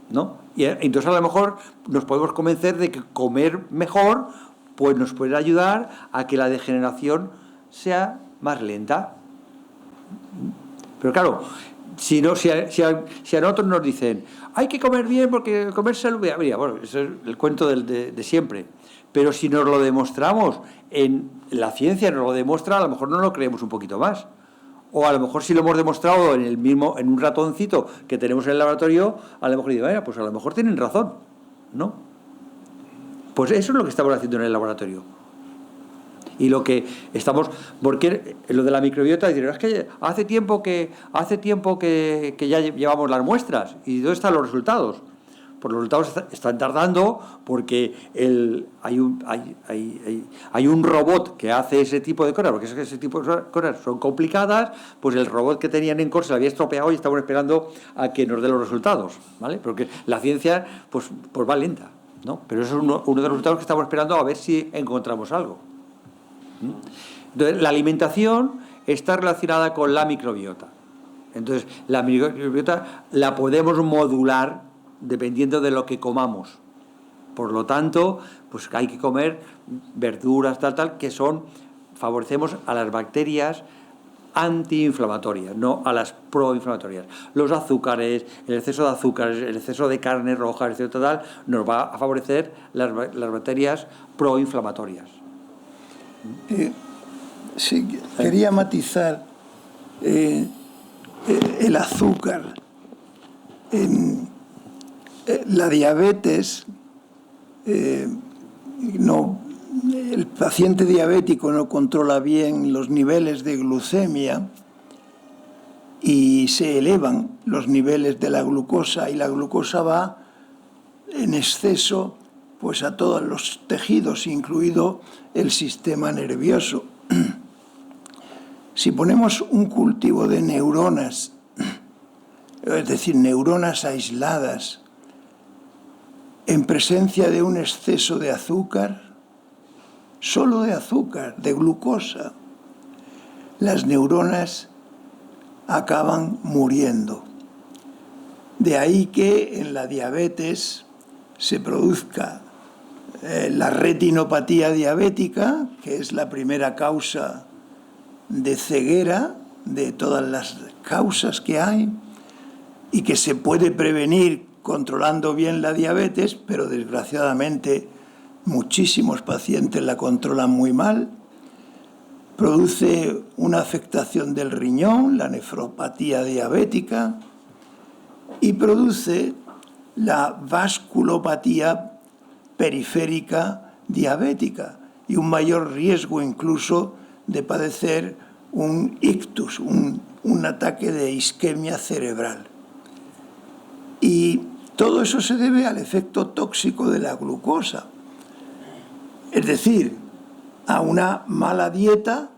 ¿no? Y entonces a lo mejor nos podemos convencer de que comer mejor pues nos puede ayudar a que la degeneración sea más lenta. Pero claro, si a nosotros nos dicen hay que comer bien porque comer saludable, mira, bueno, eso es el cuento de siempre. Pero si nos lo demostramos en la ciencia, nos lo demuestra, a lo mejor no lo creemos un poquito más. O a lo mejor si lo hemos demostrado en un ratoncito que tenemos en el laboratorio, a lo mejor digo, pues a lo mejor tienen razón, ¿no? Pues eso es lo que estamos haciendo en el laboratorio. Y lo que estamos, porque lo de la microbiota, es que hace tiempo que ya llevamos las muestras. ¿Y dónde están los resultados? Pues los resultados están tardando porque hay un robot que hace ese tipo de cosas, porque ese tipo de cosas son complicadas, pues el robot que tenían en Cork se lo había estropeado y estamos esperando a que nos dé los resultados, ¿vale? Porque la ciencia pues va lenta, ¿no? Pero eso es uno de los resultados que estamos esperando a ver si encontramos algo. Entonces, la alimentación está relacionada con la microbiota. Entonces, la microbiota la podemos modular dependiendo de lo que comamos. Por lo tanto, pues hay que comer verduras, tal, que favorecemos a las bacterias antiinflamatorias, no a las proinflamatorias. Los azúcares, el exceso de azúcares, el exceso de carne roja, el exceso tal, nos va a favorecer las bacterias proinflamatorias. Sí, quería matizar el azúcar. La diabetes, el paciente diabético no controla bien los niveles de glucemia y se elevan los niveles de la glucosa, y la glucosa va en exceso pues a todos los tejidos, incluido el sistema nervioso. Si ponemos un cultivo de neuronas, es decir, neuronas aisladas, en presencia de un exceso de azúcar, solo de azúcar, de glucosa, las neuronas acaban muriendo. De ahí que en la diabetes se produzca la retinopatía diabética, que es la primera causa de ceguera de todas las causas que hay, y que se puede prevenir controlando bien la diabetes, pero desgraciadamente muchísimos pacientes la controlan muy mal. Produce una afectación del riñón, la nefropatía diabética, y produce la vasculopatía periférica diabética y un mayor riesgo incluso de padecer un ictus, un ataque de isquemia cerebral. Y todo eso se debe al efecto tóxico de la glucosa, es decir, a una mala dieta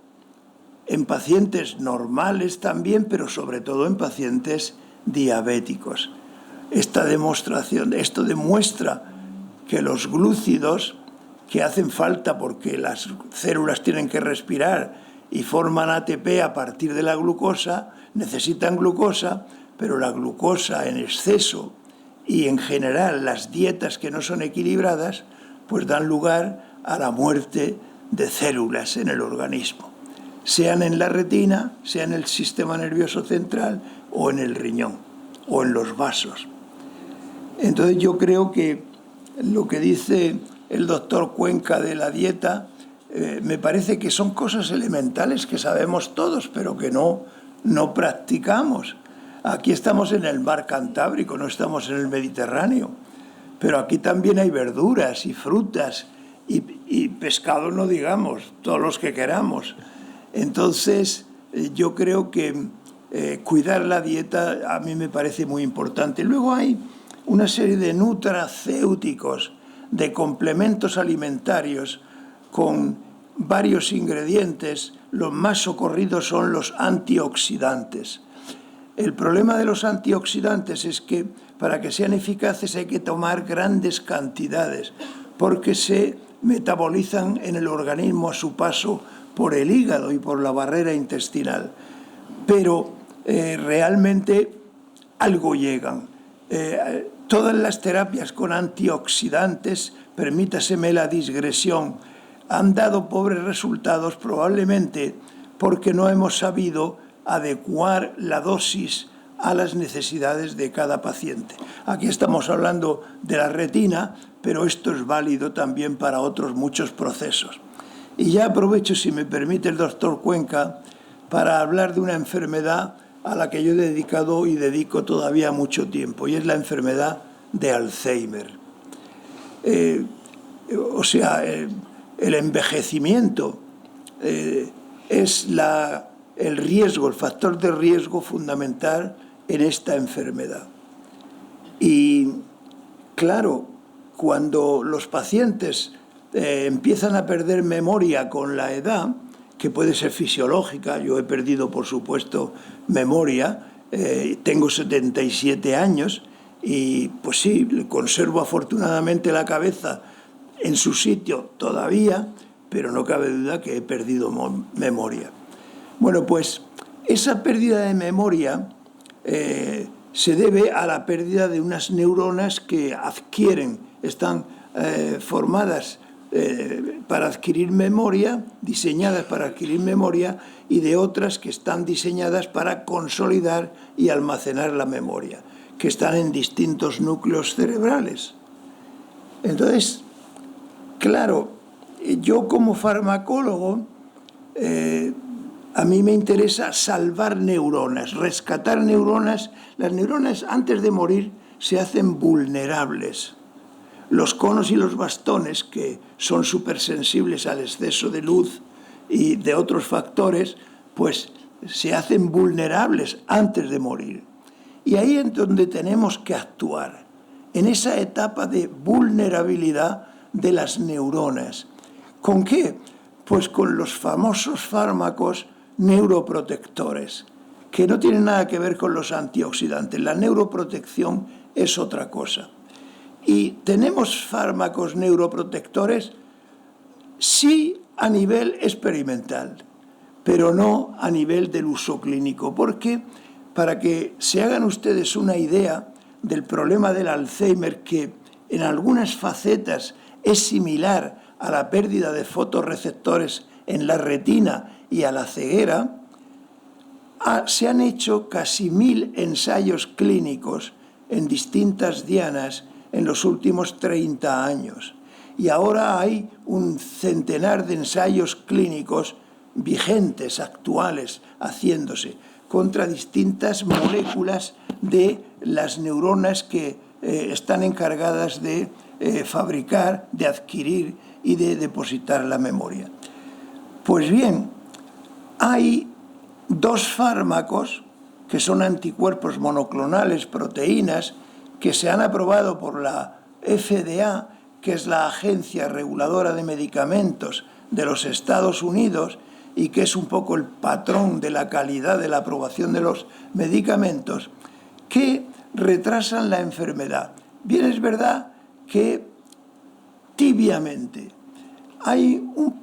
en pacientes normales también, pero sobre todo en pacientes diabéticos. Esto demuestra que los glúcidos, que hacen falta porque las células tienen que respirar y forman ATP a partir de la glucosa, necesitan glucosa, pero la glucosa en exceso y en general las dietas que no son equilibradas, pues dan lugar a la muerte de células en el organismo, sean en la retina, sea en el sistema nervioso central o en el riñón o en los vasos. Entonces yo creo que lo que dice el doctor Cuenca de la dieta me parece que son cosas elementales que sabemos todos, pero que no practicamos. Aquí estamos en el mar Cantábrico, no estamos en el Mediterráneo, pero aquí también hay verduras y frutas y pescado, no digamos, todos los que queramos. Entonces, yo creo que cuidar la dieta a mí me parece muy importante. Luego hay una serie de nutracéuticos, de complementos alimentarios con varios ingredientes. Los más socorridos son los antioxidantes. El problema de los antioxidantes es que para que sean eficaces hay que tomar grandes cantidades, porque se metabolizan en el organismo a su paso por el hígado y por la barrera intestinal. Pero realmente algo llegan. Todas las terapias con antioxidantes, permítaseme la digresión, han dado pobres resultados probablemente porque no hemos sabido adecuar la dosis a las necesidades de cada paciente. Aquí estamos hablando de la retina, pero esto es válido también para otros muchos procesos. Y ya aprovecho, si me permite el doctor Cuenca, para hablar de una enfermedad a la que yo he dedicado y dedico todavía mucho tiempo, y es la enfermedad de Alzheimer. El envejecimiento es el riesgo, el factor de riesgo fundamental en esta enfermedad. Y claro, cuando los pacientes empiezan a perder memoria con la edad, que puede ser fisiológica, yo he perdido, por supuesto, memoria, tengo 77 años y pues sí, conservo afortunadamente la cabeza en su sitio todavía, pero no cabe duda que he perdido memoria. Bueno, pues esa pérdida de memoria se debe a la pérdida de unas neuronas que están formadas para adquirir memoria, diseñadas para adquirir memoria, y de otras que están diseñadas para consolidar y almacenar la memoria, que están en distintos núcleos cerebrales. Entonces, claro, yo como farmacólogo, a mí me interesa salvar neuronas, rescatar neuronas. Las neuronas antes de morir se hacen vulnerables. Los conos y los bastones, que son supersensibles al exceso de luz y de otros factores, pues se hacen vulnerables antes de morir. Y ahí es donde tenemos que actuar, en esa etapa de vulnerabilidad de las neuronas. ¿Con qué? Pues con los famosos fármacos neuroprotectores, que no tienen nada que ver con los antioxidantes. La neuroprotección es otra cosa. Y tenemos fármacos neuroprotectores, sí, a nivel experimental, pero no a nivel del uso clínico. Porque, para que se hagan ustedes una idea del problema del Alzheimer, que en algunas facetas es similar a la pérdida de fotorreceptores en la retina y a la ceguera, se han hecho casi 1000 ensayos clínicos en distintas dianas en los últimos 30 años. Y ahora hay un centenar de ensayos clínicos vigentes, actuales, haciéndose contra distintas moléculas de las neuronas que están encargadas de fabricar, de adquirir y de depositar la memoria. Pues bien, hay 2 fármacos que son anticuerpos monoclonales, proteínas, que se han aprobado por la FDA, que es la Agencia Reguladora de Medicamentos de los Estados Unidos, y que es un poco el patrón de la calidad de la aprobación de los medicamentos, que retrasan la enfermedad. Bien, es verdad que tibiamente hay un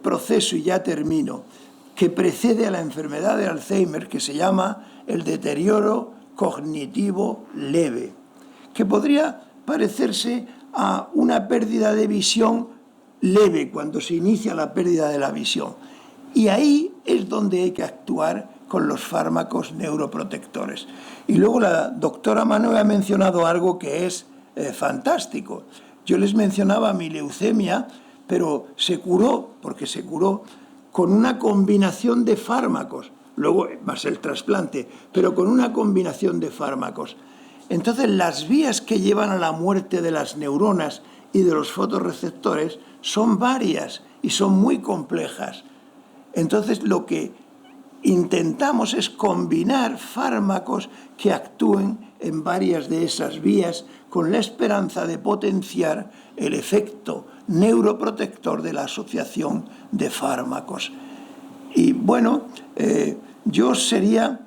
proceso, y ya termino, que precede a la enfermedad de Alzheimer, que se llama el deterioro cognitivo leve, que podría parecerse a una pérdida de visión leve cuando se inicia la pérdida de la visión. Y ahí es donde hay que actuar con los fármacos neuroprotectores. Y luego la doctora Manuel ha mencionado algo que es fantástico. Yo les mencionaba mi leucemia, pero se curó, porque se curó con una combinación de fármacos, luego más el trasplante, pero con una combinación de fármacos. Entonces, las vías que llevan a la muerte de las neuronas y de los fotorreceptores son varias y son muy complejas. Entonces, lo que intentamos es combinar fármacos que actúen en varias de esas vías con la esperanza de potenciar el efecto neuroprotector de la asociación de fármacos. Y bueno, yo sería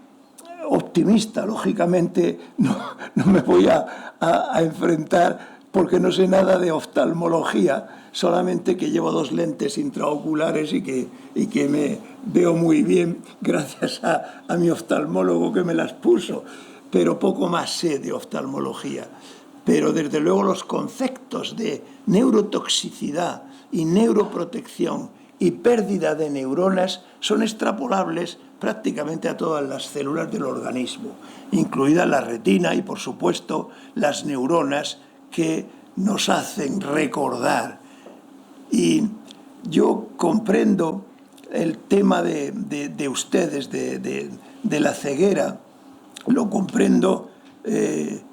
optimista, lógicamente no me voy a enfrentar porque no sé nada de oftalmología, solamente que llevo 2 lentes intraoculares y que me veo muy bien gracias a mi oftalmólogo que me las puso, pero poco más sé de oftalmología. Pero desde luego los conceptos de neurotoxicidad y neuroprotección y pérdida de neuronas son extrapolables prácticamente a todas las células del organismo, incluida la retina y, por supuesto, las neuronas que nos hacen recordar. Y yo comprendo el tema de ustedes, de la ceguera, lo comprendo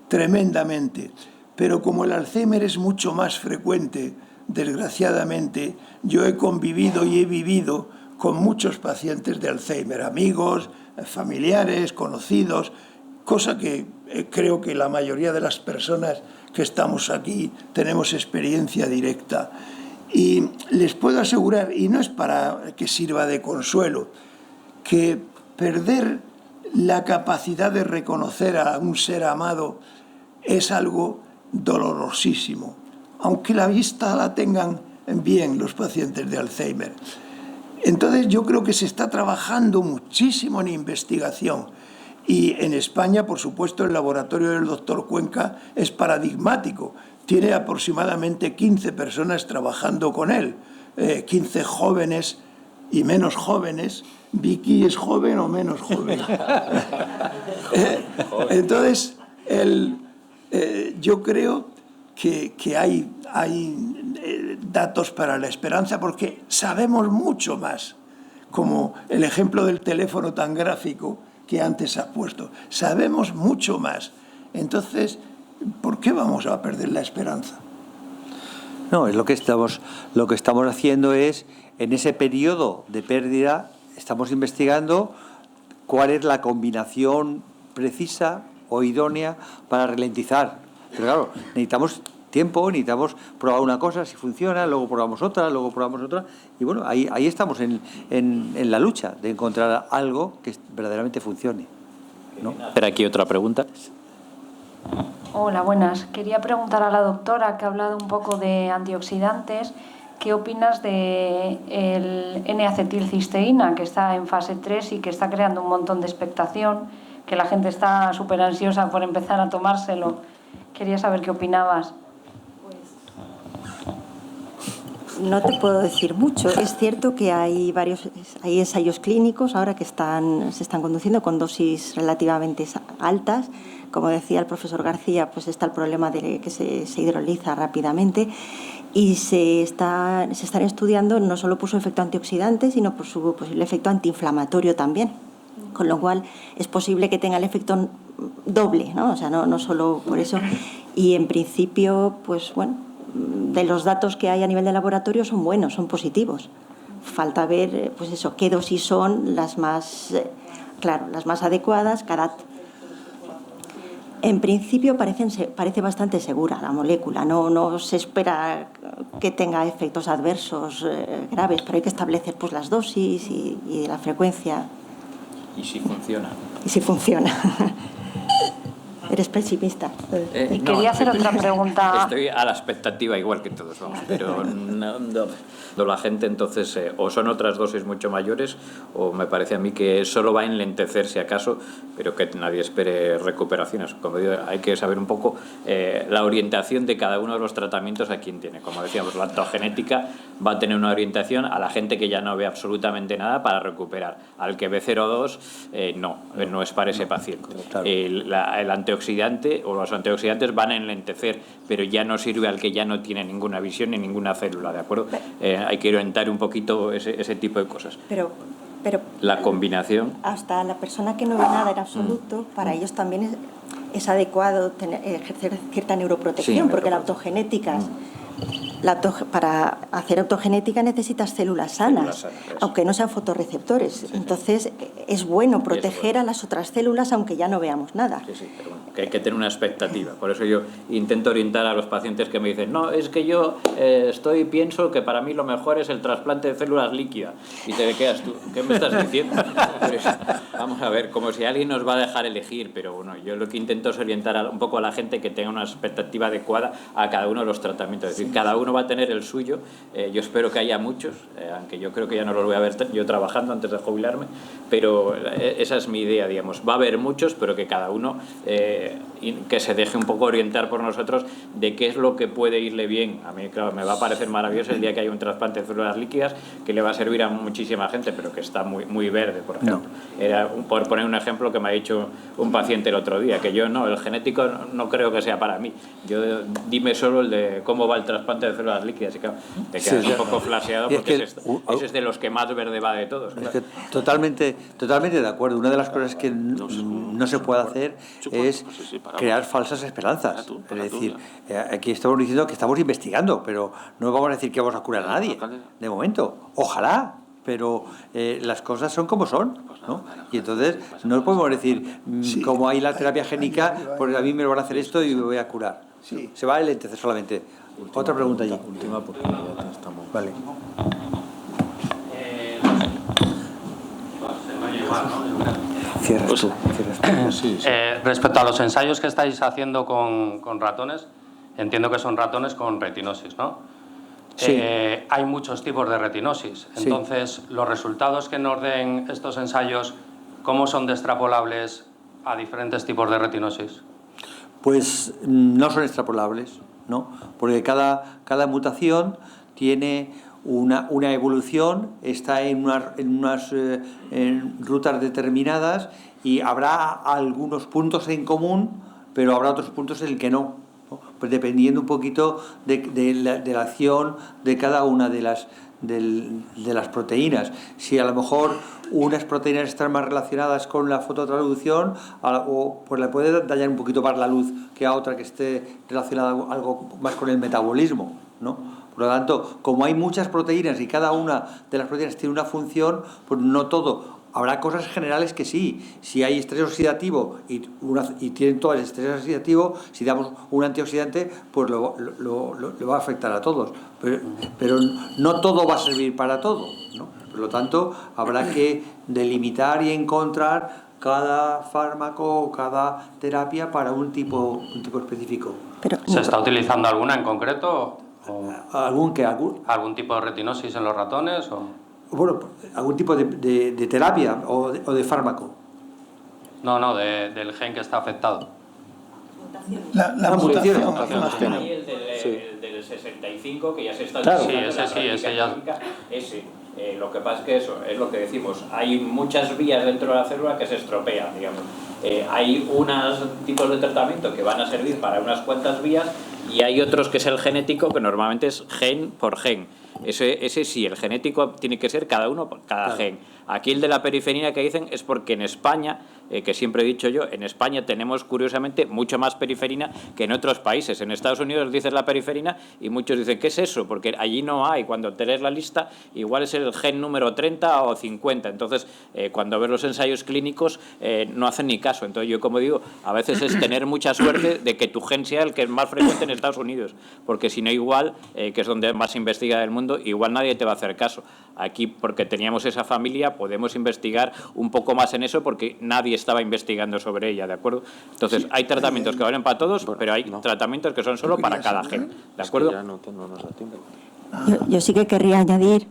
tremendamente, pero como el Alzheimer es mucho más frecuente, desgraciadamente, yo he convivido y he vivido con muchos pacientes de Alzheimer, amigos, familiares, conocidos, cosa que creo que la mayoría de las personas que estamos aquí tenemos experiencia directa. Y les puedo asegurar, y no es para que sirva de consuelo, que perder la capacidad de reconocer a un ser amado es algo dolorosísimo, aunque la vista la tengan bien los pacientes de Alzheimer. Entonces yo creo que se está trabajando muchísimo en investigación y en España, por supuesto, el laboratorio del doctor Cuenca es paradigmático. Tiene aproximadamente 15 personas trabajando con él, 15 jóvenes y menos jóvenes. ¿Vicky es joven o menos joven? Entonces, yo creo que hay datos para la esperanza porque sabemos mucho más, como el ejemplo del teléfono tan gráfico que antes has puesto. Sabemos mucho más. Entonces, ¿por qué vamos a perder la esperanza? No, es lo que estamos haciendo es, en ese periodo de pérdida, estamos investigando cuál es la combinación precisa o idónea para ralentizar. Pero claro, necesitamos tiempo, necesitamos probar una cosa, si funciona, luego probamos otra, y bueno, ahí estamos en la lucha de encontrar algo que verdaderamente funcione, ¿no? Pero aquí otra pregunta. Hola, buenas. Quería preguntar a la doctora, que ha hablado un poco de antioxidantes, ¿qué opinas de el N-acetilcisteína, que está en fase 3 y que está creando un montón de expectación, que la gente está súper ansiosa por empezar a tomárselo? Quería saber qué opinabas. No te puedo decir mucho. Es cierto que hay ensayos clínicos ahora que se están conduciendo con dosis relativamente altas. Como decía el profesor García, pues está el problema de que se hidroliza rápidamente y se están estudiando no solo por su efecto antioxidante, sino por su posible efecto antiinflamatorio también. Con lo cual es posible que tenga el efecto doble, ¿no? O sea, no solo por eso. Y en principio, pues bueno, de los datos que hay a nivel de laboratorio son buenos, son positivos. Falta ver, pues eso, qué dosis son las más, las más adecuadas. En principio parece bastante segura la molécula, no se espera que tenga efectos adversos graves, pero hay que establecer pues las dosis y la frecuencia. ¿Y si funciona? Y si funciona. Eres pesimista. Y quería hacer otra pregunta. Estoy a la expectativa igual que todos, vamos, pero la gente entonces o son otras dosis mucho mayores o me parece a mí que solo va a enlentecer si acaso, pero que nadie espere recuperaciones. Como digo, hay que saber un poco la orientación de cada uno de los tratamientos a quien tiene. Como decíamos, la ontogenética va a tener una orientación a la gente que ya no ve absolutamente nada para recuperar. Al que ve 0,2 no es para ese paciente. Claro. El antioxidante o los antioxidantes van a enlentecer, pero ya no sirve al que ya no tiene ninguna visión ni ninguna célula, ¿de acuerdo? Hay que orientar un poquito ese tipo de cosas. Pero la combinación. Hasta la persona que no ve nada en absoluto, para ellos también es adecuado ejercer cierta neuroprotección, Sí, porque la autogenética, para hacer autogenética necesitas células sanas, aunque no sean fotorreceptores. Sí. Entonces es bueno proteger a las otras células aunque ya no veamos nada. Sí, pero bueno, que hay que tener una expectativa. Por eso yo intento orientar a los pacientes que me dicen, no, es que yo pienso que para mí lo mejor es el trasplante de células líquidas. Y te quedas tú, ¿qué me estás diciendo? Pues, vamos a ver, como si alguien nos va a dejar elegir, pero bueno, yo lo que intento es orientar un poco a la gente que tenga una expectativa adecuada a cada uno de los tratamientos. Es decir, cada uno va a tener el suyo. Yo espero que haya muchos, aunque yo creo que ya no los voy a ver yo trabajando antes de jubilarme, pero esa es mi idea, digamos. Va a haber muchos, pero que cada uno que se deje un poco orientar por nosotros de qué es lo que puede irle bien. A mí, claro, me va a parecer maravilloso el día que haya un trasplante de células líquidas que le va a servir a muchísima gente, pero que está muy, muy verde, por ejemplo. Era, por poner un ejemplo que me ha dicho un paciente el otro día, que yo el genético no creo que sea para mí. Dime solo el de cómo va el trasplante de células líquidas, y claro, te quedas un poco flaseado porque ese es de los que más verde va de todos. Claro. Es que totalmente de acuerdo. Una de las cosas que no se puede hacer es crear falsas esperanzas. Es decir, aquí estamos diciendo que estamos investigando, pero no vamos a decir que vamos a curar a nadie, de momento. Ojalá, pero las cosas son como son, ¿no? Y entonces no podemos decir, como hay la terapia génica, pues a mí me lo van a hacer esto y me voy a curar. Sí. Se va a enlentecer solamente. Otra pregunta allí. Última, porque ya estamos. Vale. Respecto a los ensayos que estáis haciendo con ratones, entiendo que son ratones con retinosis, ¿no? Sí. Hay muchos tipos de retinosis. Entonces, los resultados que nos den estos ensayos, ¿cómo son extrapolables a diferentes tipos de retinosis? Pues no son extrapolables, ¿no? Porque cada mutación tiene una evolución, está en unas rutas determinadas y habrá algunos puntos en común, pero habrá otros puntos en el que no, ¿no? Pues dependiendo un poquito de la acción de cada una de las proteínas. Si a lo mejor unas proteínas están más relacionadas con la fototransducción, pues le puede dañar un poquito más la luz que a otra que esté relacionada algo más con el metabolismo, ¿no? Por lo tanto, como hay muchas proteínas y cada una de las proteínas tiene una función, pues no todo. Habrá cosas generales que sí. Si hay estrés oxidativo y tienen todas estrés oxidativo, si damos un antioxidante, pues lo va a afectar a todos. Pero no todo va a servir para todo, ¿no? Por lo tanto, habrá que delimitar y encontrar cada fármaco, cada terapia para un tipo específico. ¿Se está utilizando alguna en concreto? ¿Algún tipo de retinosis en los ratones? Bueno, algún tipo de terapia o de fármaco. No, del gen que está afectado. La mutación. Hay el del 65 que ya se está utilizando. Ese. Lo que pasa es que eso es lo que decimos. Hay muchas vías dentro de la célula que se estropean, digamos. Hay unos tipos de tratamiento que van a servir para unas cuantas vías y hay otros que es el genético, que normalmente es gen por gen. Ese sí, el genético tiene que ser cada uno por cada gen. Aquí el de la periferina que dicen es porque en España, que siempre he dicho yo, en España tenemos curiosamente mucho más periferina que en otros países. En Estados Unidos dices la periferina y muchos dicen, ¿qué es eso? Porque allí no hay. Cuando te lees la lista, igual es el gen número 30 o 50. Entonces, cuando ves los ensayos clínicos, no hacen ni caso. Entonces, yo como digo, a veces es tener mucha suerte de que tu gen sea el que es más frecuente en Estados Unidos. Porque si no, igual, que es donde más se investiga del mundo, igual nadie te va a hacer caso. Aquí, porque teníamos esa familia, podemos investigar un poco más en eso porque nadie estaba investigando sobre ella, ¿de acuerdo? Entonces, hay tratamientos que valen para todos, pero hay tratamientos que son solo para cada gen, ¿de acuerdo? Yo sí que querría añadir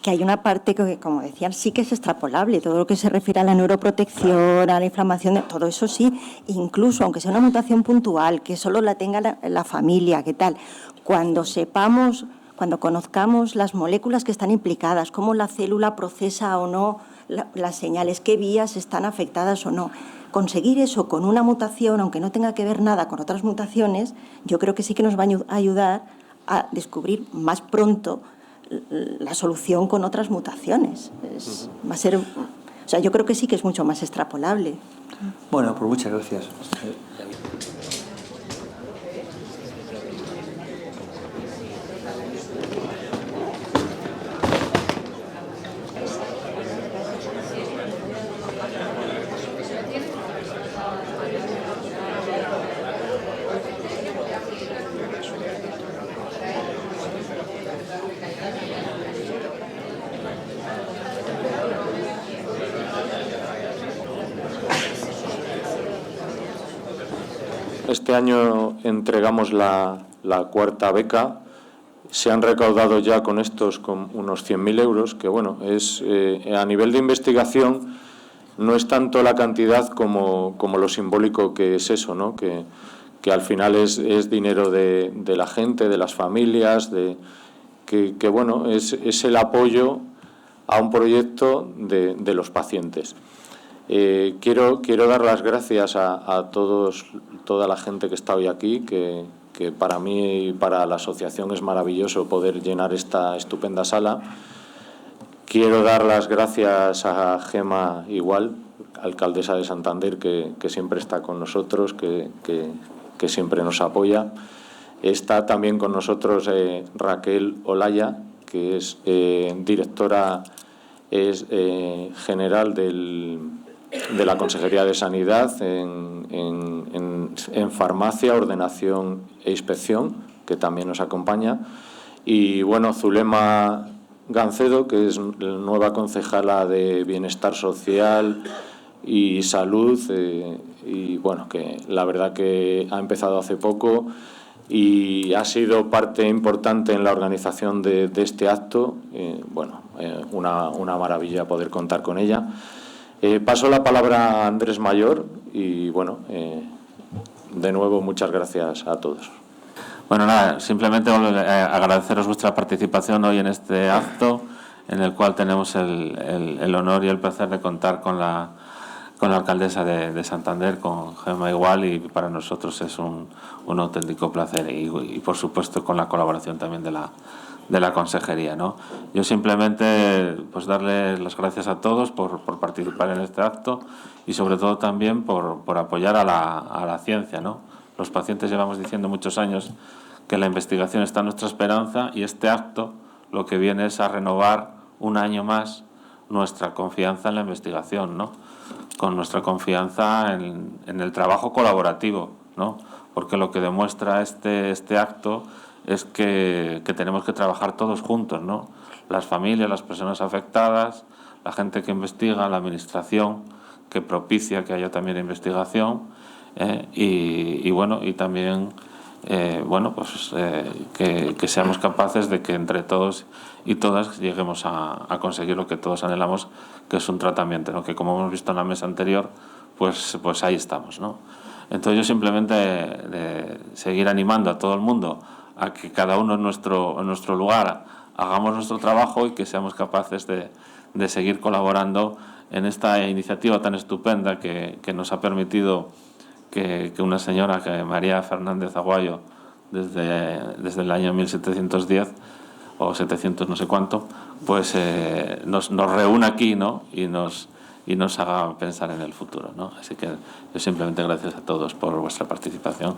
que hay una parte que, como decían, sí que es extrapolable. Todo lo que se refiere a la neuroprotección, a la inflamación, todo eso sí, incluso aunque sea una mutación puntual, que solo la tenga la familia, ¿qué tal? Cuando sepamos, cuando conozcamos las moléculas que están implicadas, cómo la célula procesa o no las señales, qué vías están afectadas o no, conseguir eso con una mutación, aunque no tenga que ver nada con otras mutaciones, yo creo que sí que nos va a ayudar a descubrir más pronto la solución con otras mutaciones. Va a ser, o sea, yo creo que sí que es mucho más extrapolable. Bueno, pues muchas gracias. Este año entregamos la cuarta beca. Se han recaudado ya con estos con unos 100.000 euros, que bueno, es a nivel de investigación no es tanto la cantidad como lo simbólico que es eso, ¿no? Que al final es dinero de la gente, de las familias, que bueno, es el apoyo a un proyecto de los pacientes. Quiero dar las gracias a toda la gente que está hoy aquí, que para mí y para la asociación es maravilloso poder llenar esta estupenda sala. Quiero dar las gracias a Gema igual, alcaldesa de Santander, que siempre está con nosotros, que siempre nos apoya. Está también con nosotros Raquel Olaya, que es directora general de la Consejería de Sanidad en farmacia, ordenación e inspección, que también nos acompaña. Y bueno, Zulema Gancedo, que es la nueva concejala de Bienestar Social y Salud, y bueno, que la verdad que ha empezado hace poco y ha sido parte importante en la organización de este acto. Una maravilla poder contar con ella. Paso la palabra a Andrés Mayor y bueno, de nuevo muchas gracias a todos. Bueno, nada, simplemente agradeceros vuestra participación hoy en este acto, en el cual tenemos el honor y el placer de contar con la alcaldesa de Santander, con Gema igual, y para nosotros es un auténtico placer y por supuesto con la colaboración también de la consejería, ¿no? Yo simplemente pues darle las gracias a todos por participar en este acto y sobre todo también por apoyar a la ciencia, ¿no? Los pacientes llevamos diciendo muchos años que la investigación está en nuestra esperanza, y este acto lo que viene es a renovar un año más nuestra confianza en la investigación, ¿no? Con nuestra confianza en el trabajo colaborativo, ¿no? Porque lo que demuestra este acto es que tenemos que trabajar todos juntos, ¿no? Las familias, las personas afectadas, la gente que investiga, la administración que propicia que haya también investigación, y también que seamos capaces de que entre todos y todas lleguemos a conseguir lo que todos anhelamos, que es un tratamiento, ¿no? Que como hemos visto en la mesa anterior, pues ahí estamos, ¿no? Entonces yo simplemente seguir animando a todo el mundo a que cada uno en nuestro lugar hagamos nuestro trabajo y que seamos capaces de seguir colaborando en esta iniciativa tan estupenda que nos ha permitido que una señora, que María Fernández Aguayo, desde el año 1710, o 700 no sé cuánto, pues nos reúna aquí, ¿no? y nos haga pensar en el futuro, ¿no? Así que yo simplemente gracias a todos por vuestra participación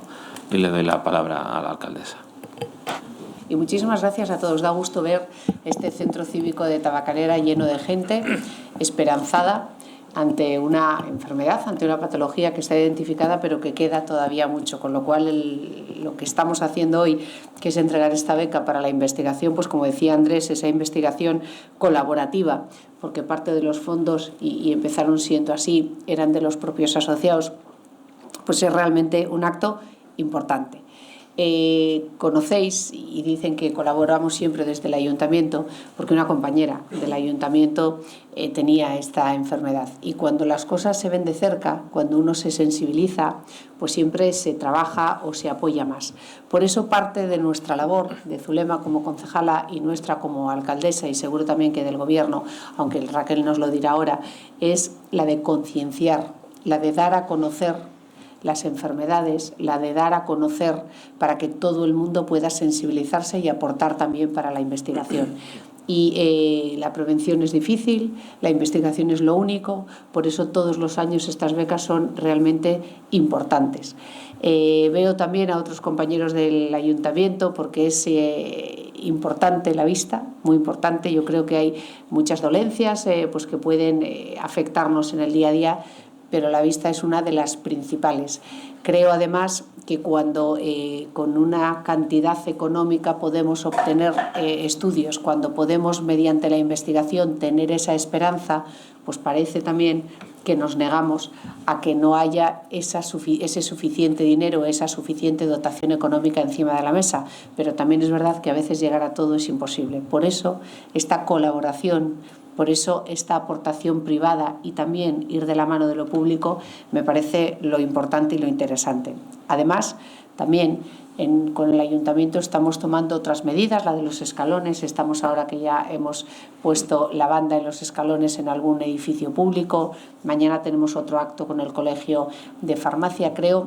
y le doy la palabra a la alcaldesa. Y muchísimas gracias a todos. Da gusto ver este centro cívico de Tabacalera lleno de gente esperanzada ante una enfermedad, ante una patología que está identificada pero que queda todavía mucho, con lo cual lo que estamos haciendo hoy, que es entregar esta beca para la investigación, pues como decía Andrés, esa investigación colaborativa, porque parte de los fondos, y empezaron siendo así, eran de los propios asociados, pues es realmente un acto importante. Conocéis y dicen que colaboramos siempre desde el ayuntamiento porque una compañera del ayuntamiento tenía esta enfermedad, y cuando las cosas se ven de cerca, cuando uno se sensibiliza, pues siempre se trabaja o se apoya más. Por eso parte de nuestra labor de Zulema como concejala y nuestra como alcaldesa, y seguro también que del gobierno, aunque Raquel nos lo dirá ahora, es la de concienciar, la de dar a conocer las enfermedades, la de dar a conocer para que todo el mundo pueda sensibilizarse y aportar también para la investigación. Y la prevención es difícil, la investigación es lo único, por eso todos los años estas becas son realmente importantes. Veo también a otros compañeros del ayuntamiento porque es importante la vista, muy importante. Yo creo que hay muchas dolencias pues que pueden afectarnos en el día a día, pero la vista es una de las principales. Creo además que cuando con una cantidad económica podemos obtener estudios, cuando podemos mediante la investigación tener esa esperanza, pues parece también que nos negamos a que no haya ese suficiente dinero, esa suficiente dotación económica encima de la mesa. Pero también es verdad que a veces llegar a todo es imposible. Por eso esta colaboración, por eso esta aportación privada y también ir de la mano de lo público me parece lo importante y lo interesante. Además, también con el ayuntamiento estamos tomando otras medidas, la de los escalones. Estamos ahora que ya hemos puesto la banda en los escalones en algún edificio público. Mañana tenemos otro acto con el Colegio de Farmacia. Creo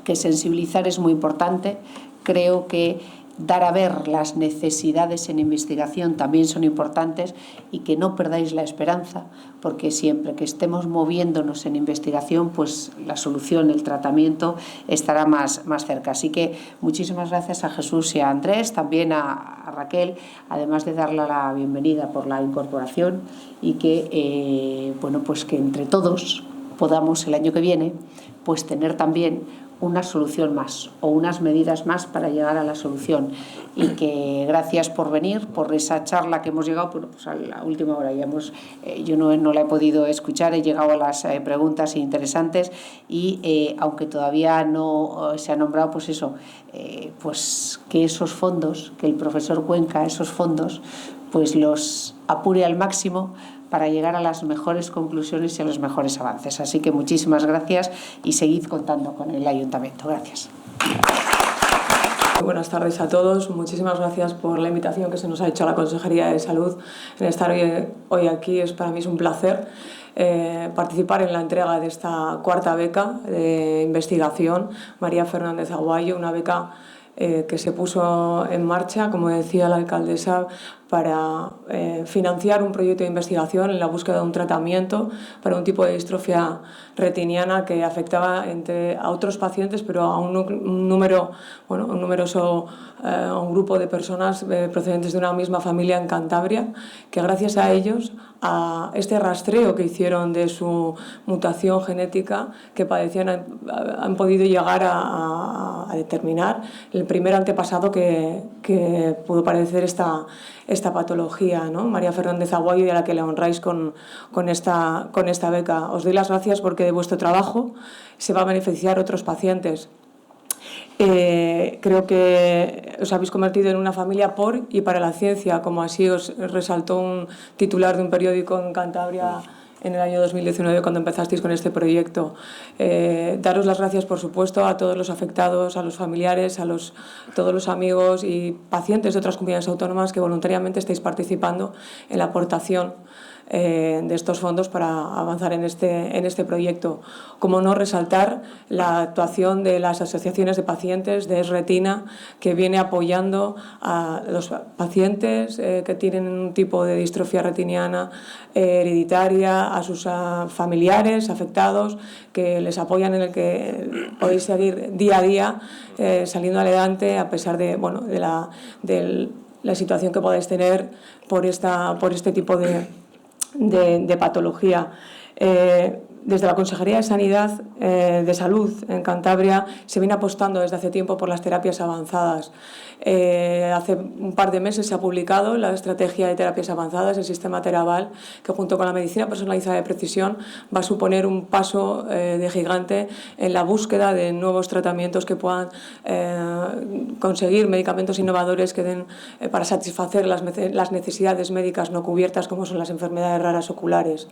que sensibilizar es muy importante. Creo que dar a ver las necesidades en investigación también son importantes, y que no perdáis la esperanza, porque siempre que estemos moviéndonos en investigación, pues la solución, el tratamiento estará más cerca. Así que muchísimas gracias a Jesús y a Andrés, también a Raquel, además de darle la bienvenida por la incorporación, y que bueno, pues que entre todos podamos el año que viene pues tener también una solución más o unas medidas más para llegar a la solución. Y que gracias por venir, por esa charla que hemos llegado pues a la última hora. Yo no la he podido escuchar, he llegado a las preguntas interesantes, y aunque todavía no se ha nombrado, pues eso, pues que esos fondos, que el profesor Cuenca esos fondos pues los apure al máximo para llegar a las mejores conclusiones y a los mejores avances. Así que muchísimas gracias y seguid contando con el ayuntamiento. Gracias. Buenas tardes a todos. Muchísimas gracias por la invitación que se nos ha hecho a la Consejería de Salud en estar hoy aquí. Para mí es un placer participar en la entrega de esta cuarta beca de investigación María Fernández Aguayo, una beca que se puso en marcha, como decía la alcaldesa, para financiar un proyecto de investigación en la búsqueda de un tratamiento para un tipo de distrofia retiniana que afectaba a otros pacientes, pero a un grupo de personas procedentes de una misma familia en Cantabria, que gracias a ellos, a este rastreo que hicieron de su mutación genética que padecían, han podido llegar a determinar el primer antepasado que pudo padecer esta patología, ¿no? María Fernández Aguayo, y a la que le honráis con esta beca. Os doy las gracias porque de vuestro trabajo se va a beneficiar otros pacientes. Creo que os habéis convertido en una familia por y para la ciencia, como así os resaltó un titular de un periódico en Cantabria en el año 2019, cuando empezasteis con este proyecto. Daros las gracias, por supuesto, a todos los afectados, a los familiares, todos los amigos y pacientes de otras comunidades autónomas que voluntariamente estáis participando en la aportación de estos fondos para avanzar en este proyecto. Como no resaltar la actuación de las asociaciones de pacientes de Retina, que viene apoyando a los pacientes que tienen un tipo de distrofia retiniana hereditaria, a sus familiares afectados, que les apoyan, en el que podéis seguir día a día saliendo adelante a pesar de, bueno, de la situación que podáis tener por este tipo de patología. Desde la Consejería de Sanidad de Salud en Cantabria se viene apostando desde hace tiempo por las terapias avanzadas. Hace un par de meses se ha publicado la estrategia de terapias avanzadas, el sistema Teraval, que junto con la medicina personalizada de precisión va a suponer un paso de gigante en la búsqueda de nuevos tratamientos que puedan conseguir medicamentos innovadores que den para satisfacer las necesidades médicas no cubiertas, como son las enfermedades raras oculares.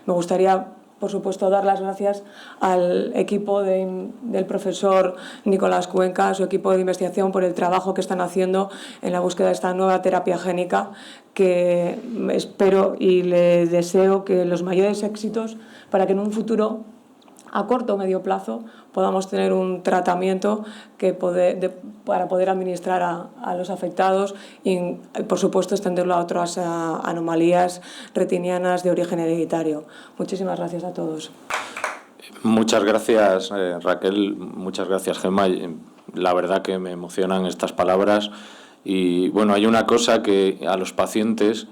Me gustaría, por supuesto, dar las gracias al equipo del profesor Nicolás Cuenca, a su equipo de investigación, por el trabajo que están haciendo en la búsqueda de esta nueva terapia génica, que espero y le deseo que los mayores éxitos para que en un futuro, a corto o medio plazo, podamos tener un tratamiento para poder administrar a los afectados y, por supuesto, extenderlo a otras anomalías retinianas de origen hereditario. Muchísimas gracias a todos. Muchas gracias, Raquel. Muchas gracias, Gemma. La verdad que me emocionan estas palabras. Y bueno, hay una cosa que a los pacientes,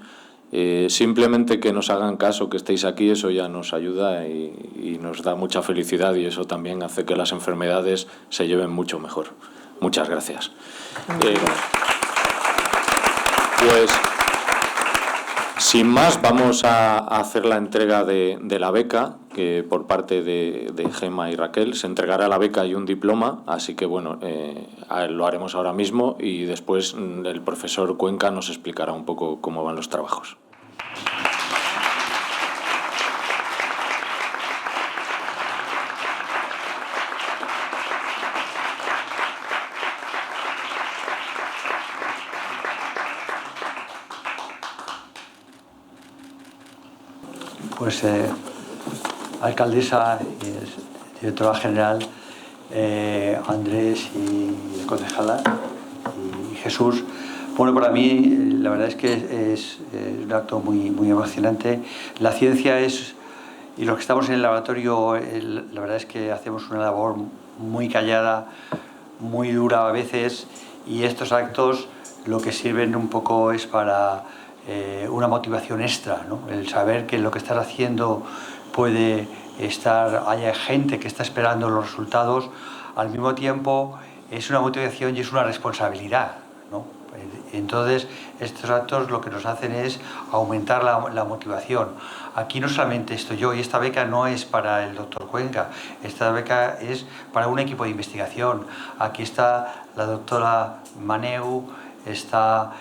simplemente que nos hagan caso, que estéis aquí, eso ya nos ayuda y nos da mucha felicidad, y eso también hace que las enfermedades se lleven mucho mejor. Muchas gracias. Pues sin más, vamos a hacer la entrega de la beca, que por parte de Gemma y Raquel se entregará la beca y un diploma, así que bueno, lo haremos ahora mismo y después el profesor Cuenca nos explicará un poco cómo van los trabajos. Pues alcaldesa y directora general, Andrés y concejala y Jesús. Bueno, para mí la verdad es que es un acto muy emocionante. La ciencia es, y los que estamos en el laboratorio, la verdad es que hacemos una labor muy callada, muy dura a veces, y estos actos lo que sirven un poco es para una motivación extra, ¿no? El saber que lo que estás haciendo puede estar, haya gente que está esperando los resultados, al mismo tiempo es una motivación y es una responsabilidad, ¿no? Entonces, estos actos lo que nos hacen es aumentar la motivación. Aquí no solamente estoy yo, y esta beca no es para el doctor Cuenca, esta beca es para un equipo de investigación. Aquí está la doctora Maneu, está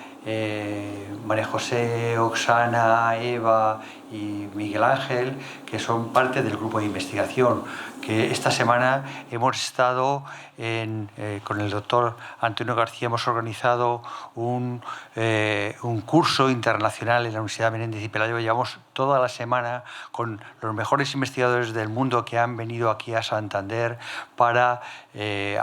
María José, Oxana, Eva y Miguel Ángel, que son parte del grupo de investigación, que esta semana hemos estado con el doctor Antonio García, hemos organizado un curso internacional en la Universidad Menéndez y Pelayo. Llevamos toda la semana con los mejores investigadores del mundo que han venido aquí a Santander para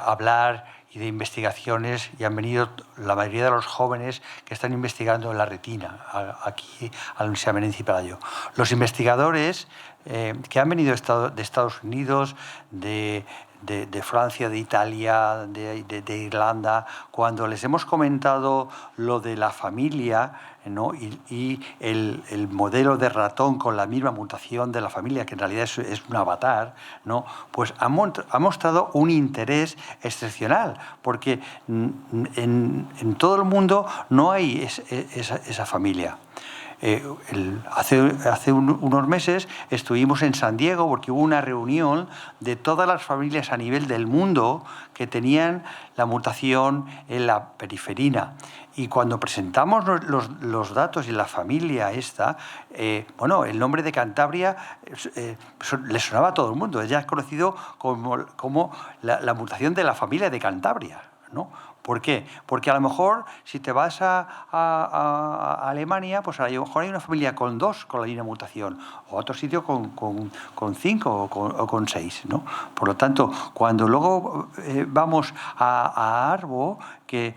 hablar y de investigaciones, y han venido la mayoría de los jóvenes que están investigando en la retina aquí a la Universidad Menéndez y Pelayo. Los investigadores que han venido de Estados Unidos, de Francia, de Italia, de Irlanda, cuando les hemos comentado lo de la familia, ¿no? y el modelo de ratón con la misma mutación de la familia, que en realidad es un avatar, ¿no? Pues ha mostrado un interés excepcional, porque en todo el mundo no hay esa familia. Hace unos meses estuvimos en San Diego porque hubo una reunión de todas las familias a nivel del mundo que tenían la mutación en la periferina. Y cuando presentamos los datos y la familia esta, bueno, el nombre de Cantabria le sonaba a todo el mundo. Ya es conocido como la mutación de la familia de Cantabria, ¿no? ¿Por qué? Porque a lo mejor si te vas a Alemania, pues a lo mejor hay una familia con 2 con la línea de mutación, o otro sitio con 5 o con 6, ¿no? Por lo tanto, cuando luego vamos a Arbo, que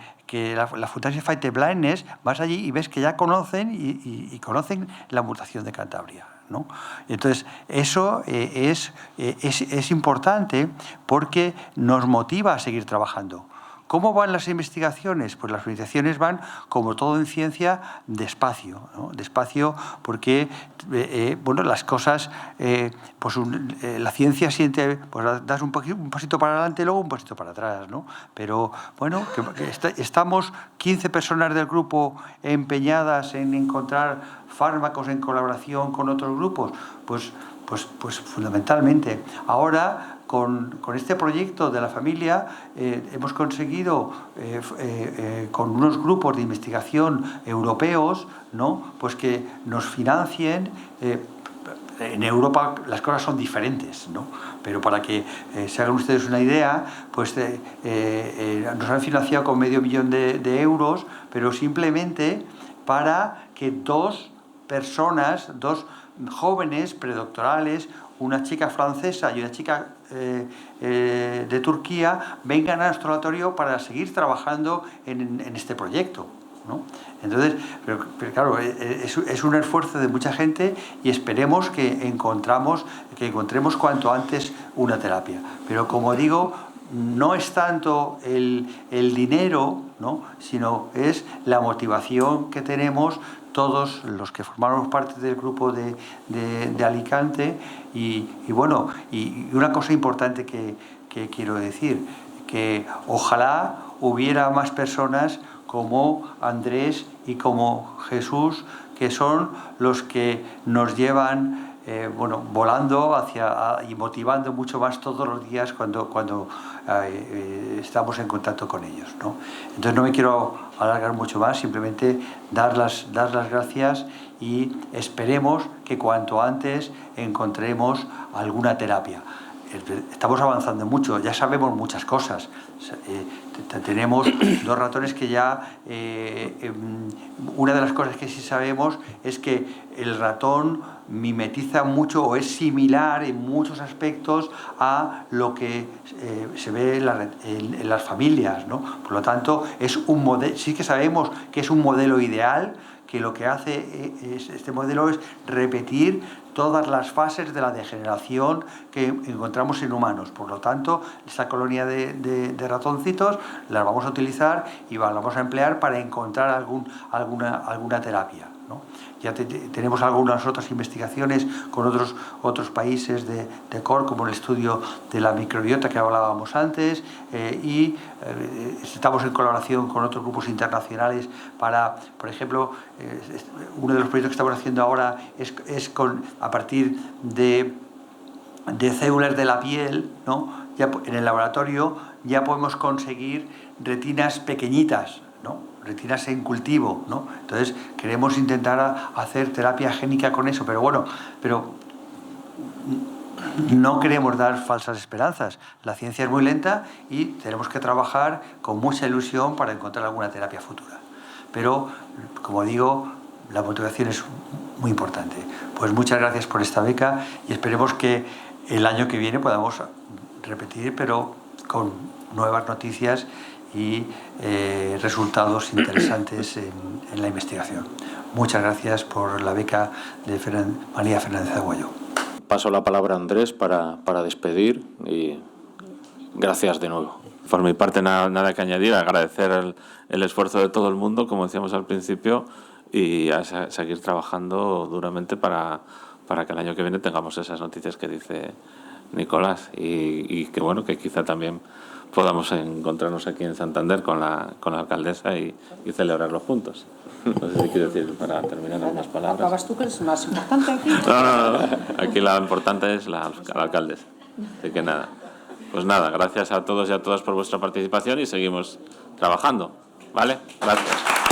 la Fundación Fight the Blindness, vas allí y ves que ya conocen y conocen la mutación de Cantabria, ¿no? Entonces, eso es importante porque nos motiva a seguir trabajando. ¿Cómo van las investigaciones? Pues las investigaciones van, como todo en ciencia, despacio, ¿no? Despacio porque, bueno, las cosas, la ciencia siente, pues das un pasito para adelante y luego un pasito para atrás, ¿no? Pero, bueno, estamos 15 personas del grupo empeñadas en encontrar fármacos en colaboración con otros grupos, pues fundamentalmente. Ahora, con este proyecto de la familia, hemos conseguido, con unos grupos de investigación europeos, ¿no? Pues que nos financien. En Europa las cosas son diferentes, ¿no? Pero para que se hagan ustedes una idea, pues nos han financiado con $500,000 de euros, pero simplemente para que 2 personas, 2 jóvenes predoctorales, una chica francesa y una chica de Turquía, vengan a nuestro laboratorio para seguir trabajando en este proyecto, ¿no? Entonces, pero claro, es un esfuerzo de mucha gente y esperemos que encontremos cuanto antes una terapia. Pero como digo, no es tanto el dinero, ¿no? Sino es la motivación que tenemos todos los que formamos parte del grupo de Alicante y bueno, y una cosa importante que quiero decir, que ojalá hubiera más personas como Andrés y como Jesús, que son los que nos llevan volando y motivando mucho más todos los días cuando estamos en contacto con ellos, ¿no? Entonces no me quiero alargar mucho más, simplemente dar las gracias y esperemos que cuanto antes encontremos alguna terapia. Estamos avanzando mucho, ya sabemos muchas cosas. Tenemos 2 ratones que ya... una de las cosas que sí sabemos es que el ratón mimetiza mucho o es similar en muchos aspectos a lo que se ve en las familias, ¿no? Por lo tanto, es un modelo, sí que sabemos que es un modelo ideal, que lo que hace este modelo es repetir todas las fases de la degeneración que encontramos en humanos. Por lo tanto, esta colonia de ratoncitos las vamos a utilizar y las vamos a emplear para encontrar alguna terapia, ¿no? Ya tenemos algunas otras investigaciones con otros países de COR, como el estudio de la microbiota que hablábamos antes, y estamos en colaboración con otros grupos internacionales para, por ejemplo, uno de los proyectos que estamos haciendo ahora es a partir de células de la piel, ¿no? Ya en el laboratorio ya podemos conseguir retinas pequeñitas, ¿no? Retinas en cultivo, ¿no? Entonces queremos intentar hacer terapia génica con eso, pero bueno, no queremos dar falsas esperanzas. La ciencia es muy lenta y tenemos que trabajar con mucha ilusión para encontrar alguna terapia futura. Pero, como digo, la motivación es muy importante. Pues muchas gracias por esta beca y esperemos que el año que viene podamos repetir, pero con nuevas noticias y resultados interesantes en la investigación. Muchas gracias por la beca de María Fernández Aguayo. Paso la palabra a Andrés para despedir y gracias de nuevo. Por mi parte, nada que añadir, agradecer el esfuerzo de todo el mundo, como decíamos al principio, y a seguir trabajando duramente para que el año que viene tengamos esas noticias que dice Nicolás y que bueno, que quizá también podamos encontrarnos aquí en Santander con la alcaldesa y celebrarlo juntos. No sé si quiero decir para terminar algunas palabras. ¿Acabas tú que eres más importante aquí? No. Aquí la importante es la alcaldesa. Así que nada. Pues nada, gracias a todos y a todas por vuestra participación y seguimos trabajando. ¿Vale? Gracias.